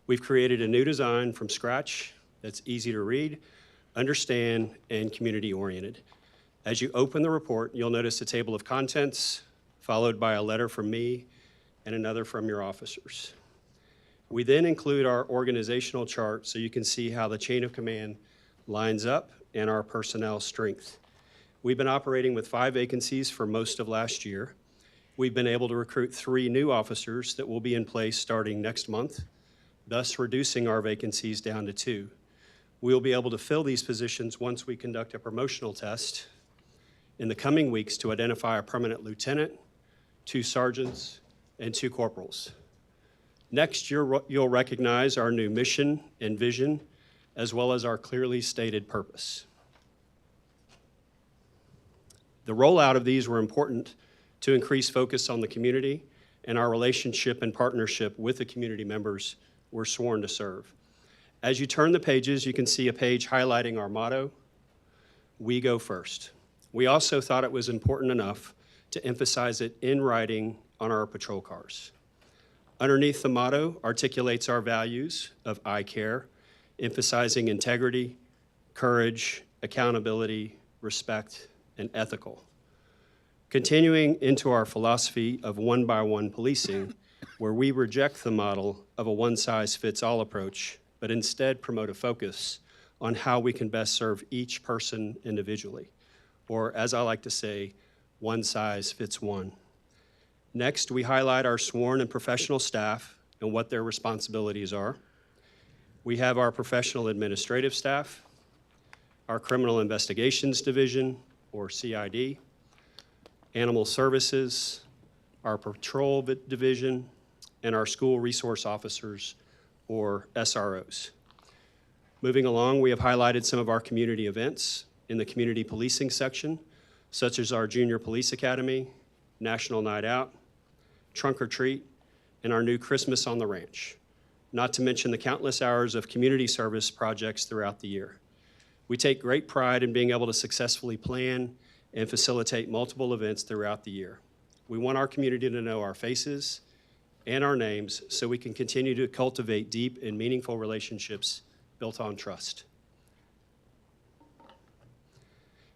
We've created a new design from scratch that's easy to read, understand, and community-oriented. As you open the report, you'll notice a table of contents, followed by a letter from me and another from your officers. We then include our organizational chart so you can see how the chain of command lines up and our personnel strength. We've been operating with 5 vacancies for most of last year. We've been able to recruit 3 new officers that will be in place starting next month, thus reducing our vacancies down to 2. We'll be able to fill these positions once we conduct a promotional test in the coming weeks to identify a permanent lieutenant, 2 sergeants, and 2 corporals. Next, you'll recognize our new mission and vision, as well as our clearly stated purpose. The rollout of these were important to increase focus on the community and our relationship and partnership with the community members we're sworn to serve. As you turn the pages, you can see a page highlighting our motto, "We go first." We also thought it was important enough to emphasize it in writing on our patrol cars. Underneath the motto articulates our values of I care, emphasizing integrity, courage, accountability, respect, and ethical. Continuing into our philosophy of one-by-one policing, where we reject the model of a one-size-fits-all approach, but instead promote a focus on how we can best serve each person individually, or as I like to say, one size fits one. Next, we highlight our sworn and professional staff and what their responsibilities are. We have our professional administrative staff, our Criminal Investigations Division, or CID, Animal Services, our Patrol Division, and our School Resource Officers, or SROs. Moving along, we have highlighted some of our community events in the community policing section, such as our Junior Police Academy, National Night Out, Trunk or Treat, and our new Christmas on the Ranch, not to mention the countless hours of community service projects throughout the year. We take great pride in being able to successfully plan and facilitate multiple events throughout the year. We want our community to know our faces and our names so we can continue to cultivate deep and meaningful relationships built on trust.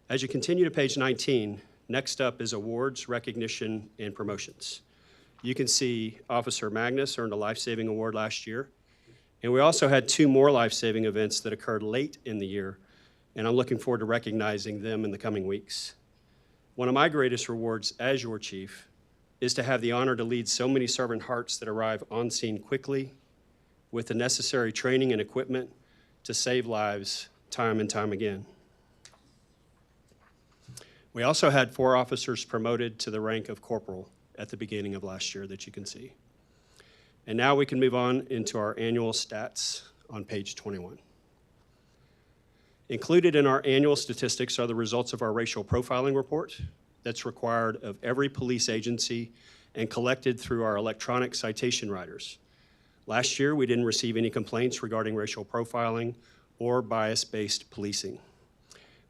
As you continue to page 19, next up is awards, recognition, and promotions. You can see Officer Magnus earned a life-saving award last year, and we also had 2 more life-saving events that occurred late in the year, and I'm looking forward to recognizing them in the coming weeks. One of my greatest rewards as your chief is to have the honor to lead so many Servant Hearts that arrive on scene quickly with the necessary training and equipment to save lives time and time again. We also had 4 officers promoted to the rank of corporal at the beginning of last year that you can see. And now we can move on into our annual stats on page 21. Included in our annual statistics are the results of our racial profiling report that's required of every police agency and collected through our electronic citation writers. Last year, we didn't receive any complaints regarding racial profiling or bias-based policing.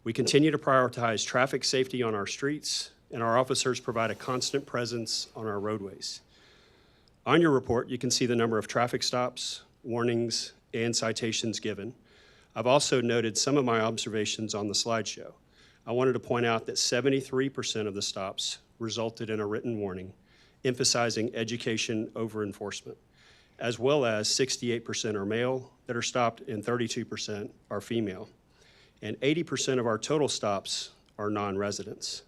We continue to prioritize traffic safety on our streets, and our officers provide a constant presence on our roadways. On your report, you can see the number of traffic stops, warnings, and citations given. I've also noted some of my observations on the slideshow. I wanted to point out that 73% of the stops resulted in a written warning, emphasizing education over enforcement, as well as 68% are male that are stopped and 32% are female. And 80% of our total stops are non-residents.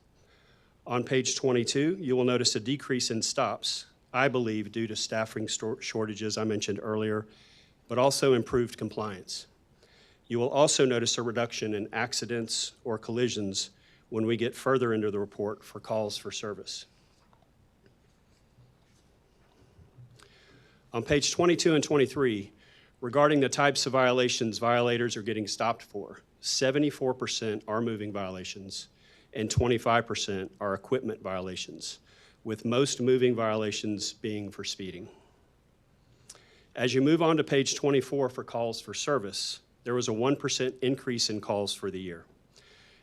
On page 22, you will notice a decrease in stops, I believe due to staffing shortages I mentioned earlier, but also improved compliance. You will also notice a reduction in accidents or collisions when we get further into the report for calls for service. On page 22 and 23, regarding the types of violations violators are getting stopped for, 74% are moving violations and 25% are equipment violations, with most moving violations being for speeding. As you move on to page 24 for calls for service, there was a 1% increase in calls for the year.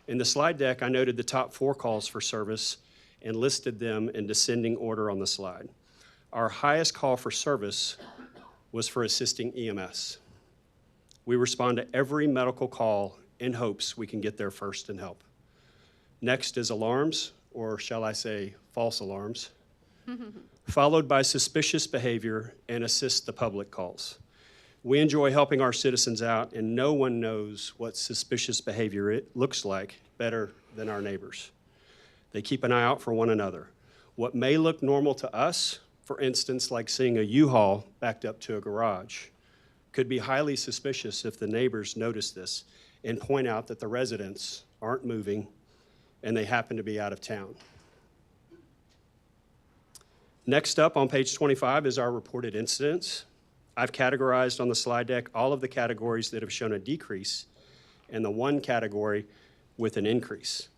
In the slide deck, I noted the top 4 calls for service and listed them in descending order on the slide. Our highest call for service was for assisting EMS. We respond to every medical call in hopes we can get there first and help. Next is alarms, or shall I say false alarms, followed by suspicious behavior and assist the public calls. We enjoy helping our citizens out, and no one knows what suspicious behavior it looks like better than our neighbors. They keep an eye out for one another. What may look normal to us, for instance, like seeing a U-Haul backed up to a garage, could be highly suspicious if the neighbors notice this and point out that the residents aren't moving and they happen to be out of town. Next up on page 25 is our reported incidents. I've categorized on the slide deck all of the categories that have shown a decrease and the one category with an increase.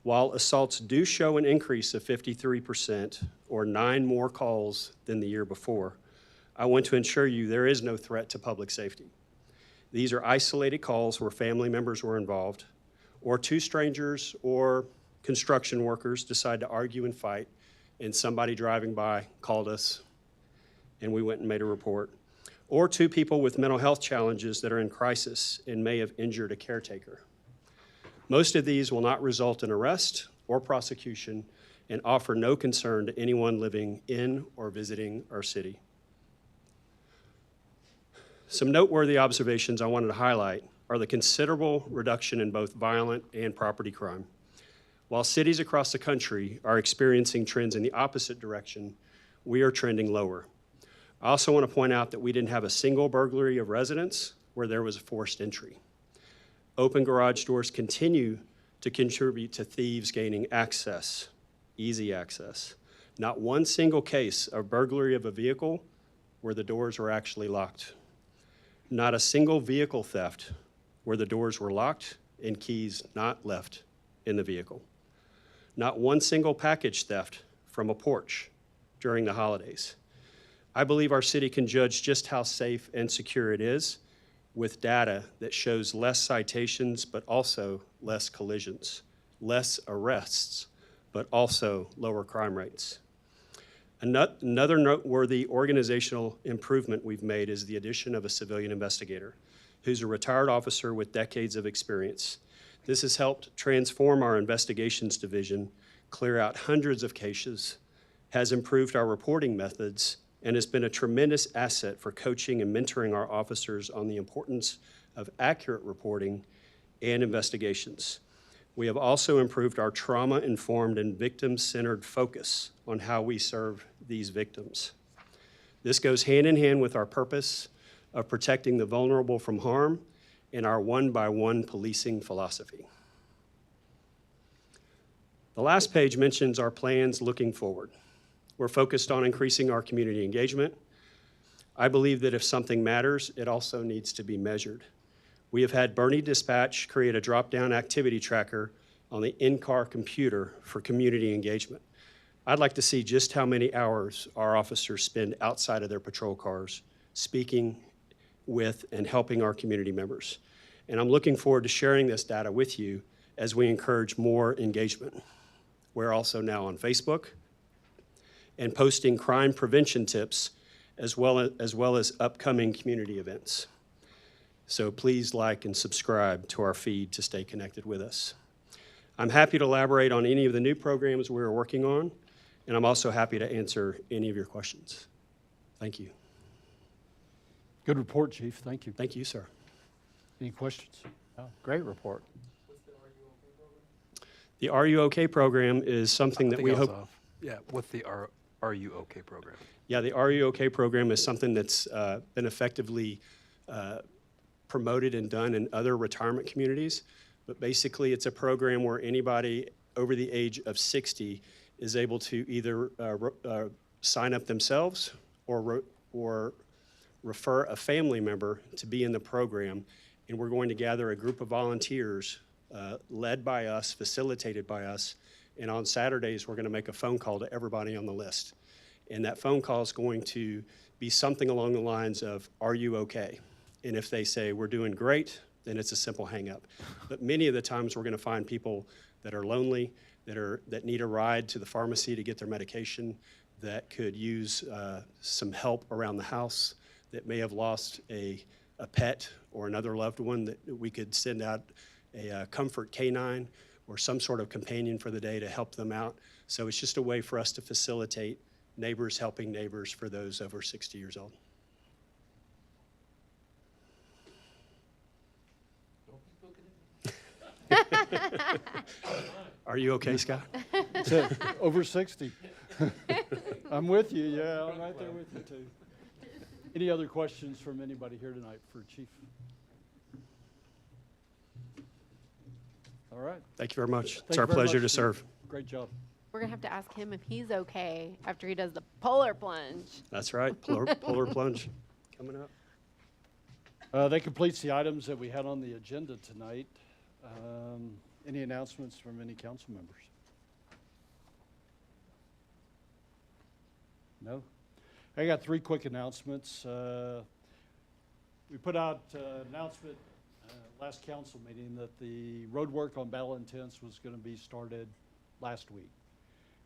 While assaults do show an increase of 53%, or 9 more calls than the year before, I want to ensure you there is no threat to public safety. These are isolated calls where family members were involved, or two strangers or construction workers decide to argue and fight, and somebody driving by called us, and we went and made a report. Or two people with mental health challenges that are in crisis and may have injured a caretaker. Most of these will not result in arrest or prosecution and offer no concern to anyone living in or visiting our city. Some noteworthy observations I wanted to highlight are the considerable reduction in both violent and property crime. While cities across the country are experiencing trends in the opposite direction, we are trending lower. I also want to point out that we didn't have a single burglary of residents where there was a forced entry. Open garage doors continue to contribute to thieves gaining access, easy access. Not one single case of burglary of a vehicle where the doors were actually locked. Not a single vehicle theft where the doors were locked and keys not left in the vehicle. Not one single package theft from a porch during the holidays. I believe our city can judge just how safe and secure it is with data that shows less citations, but also less collisions, less arrests, but also lower crime rates. Another noteworthy organizational improvement we've made is the addition of a civilian investigator who's a retired officer with decades of experience. This has helped transform our investigations division, clear out hundreds of cases, has improved our reporting methods, and has been a tremendous asset for coaching and mentoring our officers on the importance of accurate reporting and investigations. We have also improved our trauma-informed and victim-centered focus on how we serve these victims. This goes hand in hand with our purpose of protecting the vulnerable from harm and our one-by-one policing philosophy. The last page mentions our plans looking forward. We're focused on increasing our community engagement. I believe that if something matters, it also needs to be measured. We have had Bernie Dispatch create a drop-down activity tracker on the in-car computer for community engagement. I'd like to see just how many hours our officers spend outside of their patrol cars speaking with and helping our community members. And I'm looking forward to sharing this data with you as we encourage more engagement. We're also now on Facebook and posting crime prevention tips as well as upcoming community events. So please like and subscribe to our feed to stay connected with us. I'm happy to elaborate on any of the new programs we're working on, and I'm also happy to answer any of your questions. Thank you. Good report, Chief. Thank you. Thank you, sir. Any questions? Oh, great report. The Are You OK program is something that we hope. Yeah, with the Are You OK program? Yeah, the Are You OK program is something that's been effectively promoted and done in other retirement communities. But basically, it's a program where anybody over the age of 60 is able to either sign up themselves or refer a family member to be in the program. And we're going to gather a group of volunteers led by us, facilitated by us. And on Saturdays, we're going to make a phone call to everybody on the list. And that phone call is going to be something along the lines of, are you okay? And if they say, we're doing great, then it's a simple hang up. But many of the times we're going to find people that are lonely, that need a ride to the pharmacy to get their medication, that could use some help around the house, that may have lost a pet or another loved one, that we could send out a comfort canine or some sort of companion for the day to help them out. So it's just a way for us to facilitate neighbors helping neighbors for those over 60 years old. Are you okay, Scott? Over 60. I'm with you, yeah, I'm right there with you too. Any other questions from anybody here tonight for Chief? All right. Thank you very much. Thank It's you our very pleasure much, to Chief. serve. Great job. We're gonna have to ask him if he's okay after he does the polar plunge. That's right, polar plunge coming up. That completes the items that we had on the agenda tonight. Any announcements from any council members? No? I got three quick announcements. We put out an announcement last council meeting that the road work on Battle Intense was going to be started last week.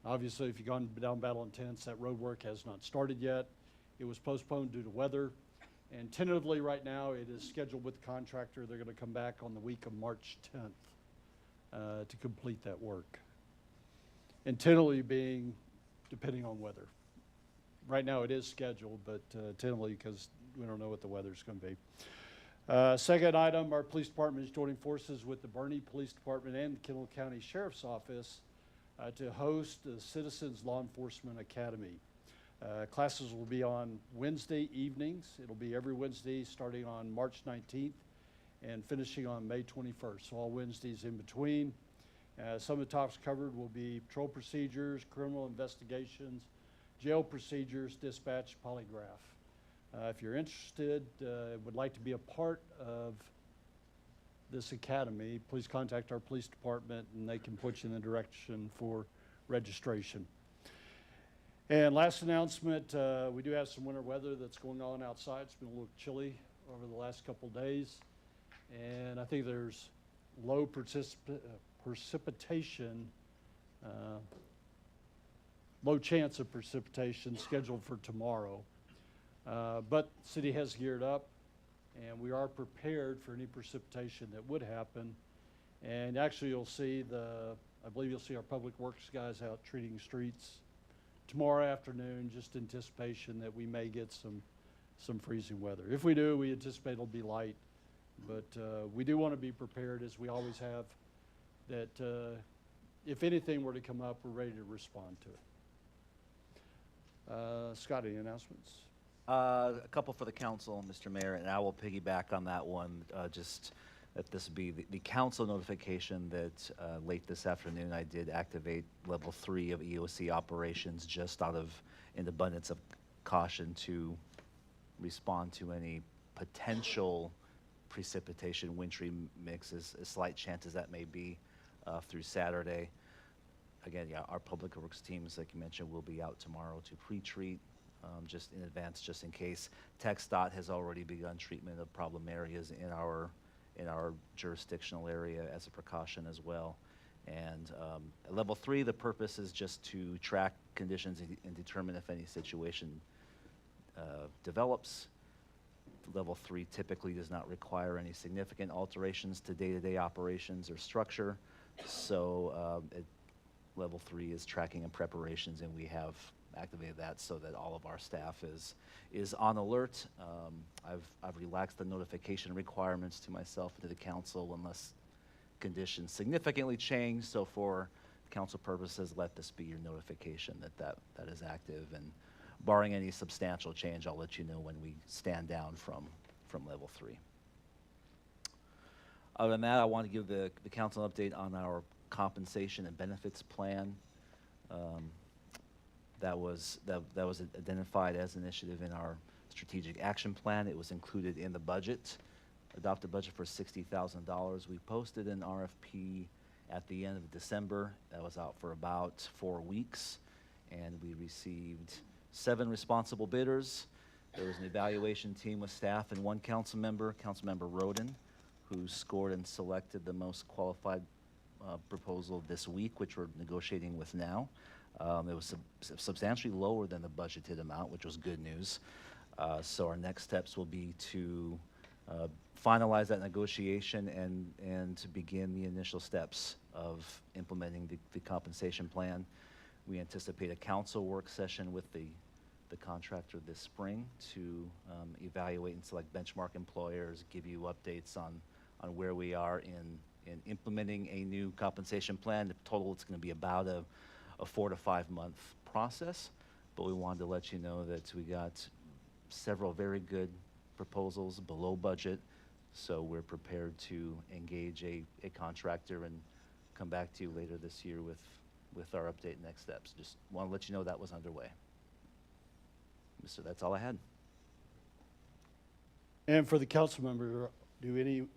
Obviously, if you've gone down Battle Intense, that road work has not started yet. It was postponed due to weather. And tentatively, right now, it is scheduled with the contractor. They're going to come back on the week of March 10th to complete that work. And tentatively being depending on weather. Right now, it is scheduled, but tentatively because we don't know what the weather's going to be. Second item, our police department is joining forces with the Bernie Police Department and the Kendall County Sheriff's Office to host the Citizens Law Enforcement Academy. Classes will be on Wednesday evenings. It'll be every Wednesday starting on March 19th and finishing on May 21st, so all Wednesdays in between. Some of the topics covered will be patrol procedures, criminal investigations, jail procedures, dispatch, polygraph. If you're interested, would like to be a part of this academy, please contact our police department and they can put you in the direction for registration. And last announcement, we do have some winter weather that's going on outside. It's been a little chilly over the last couple days. And I think there's low precipitation, low chance of precipitation scheduled for tomorrow. But the city has geared up and we are prepared for any precipitation that would happen. And actually you'll see I believe you'll see our public works guys out treating streets tomorrow afternoon, just anticipation that we may get some freezing weather. If we do, we anticipate it'll be light, but we do want to be prepared, as we always have, that if anything were to come up, we're ready to respond to it. Scott, any announcements? A couple for the council, Mr. Mayor, and I will piggyback on that one, just that this be the council notification that late this afternoon I did activate level 3 of EOC operations just out of an abundance of caution to respond to any potential precipitation, wintry mixes, as slight chances that may be through Saturday. Again, yeah, our public works teams, like you mentioned, will be out tomorrow to pre-treat just in advance, just in case. TxDOT has already begun treatment of problem areas in our jurisdictional area as a precaution as well. And at level 3, the purpose is just to track conditions and determine if any situation develops. Level 3 typically does not require any significant alterations to day-to-day operations or structure. So level 3 is tracking and preparations, and we have activated that so that all of our staff is on alert. I've relaxed the notification requirements to myself and to the council unless conditions significantly change. So for council purposes, let this be your notification that is active, and barring any substantial change, I'll let you know when we stand down from level 3. Other than that, I want to give the council an update on our compensation and benefits plan. That was identified as an initiative in our strategic action plan. It was included in the budget, adopted budget for $60,000. We posted an RFP at the end of December. That was out for about 4 weeks, and we received 7 responsible bidders. There was an evaluation team with staff and 1 council member, Councilmember Roden, who scored and selected the most qualified proposal this week, which we're negotiating with now. It was substantially lower than the budgeted amount, which was good news. So our next steps will be to finalize that negotiation and to begin the initial steps of implementing the compensation plan. We anticipate a council work session with the contractor this spring to evaluate and select benchmark employers, give you updates on where we are in implementing a new compensation plan. In total, it's going to be about a 4 to 5 month process, but we wanted to let you know that we got several very good proposals below budget, so we're prepared to engage a contractor and come back to you later this year with our update next steps. Just want to let you know that was underway. That's all I had. And for the council member,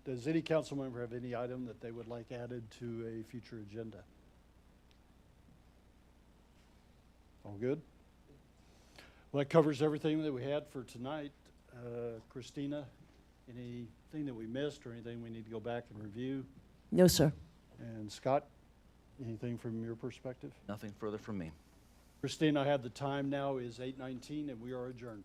Does any council member have any item that they would like added to a future agenda? All good? Well, that covers everything that we had for tonight. Christina, anything that we missed or anything we need to go back and review? No, sir. And Scott, anything from your perspective? Nothing further from me. Christina, I have the time now is 8:19 and we are adjourned.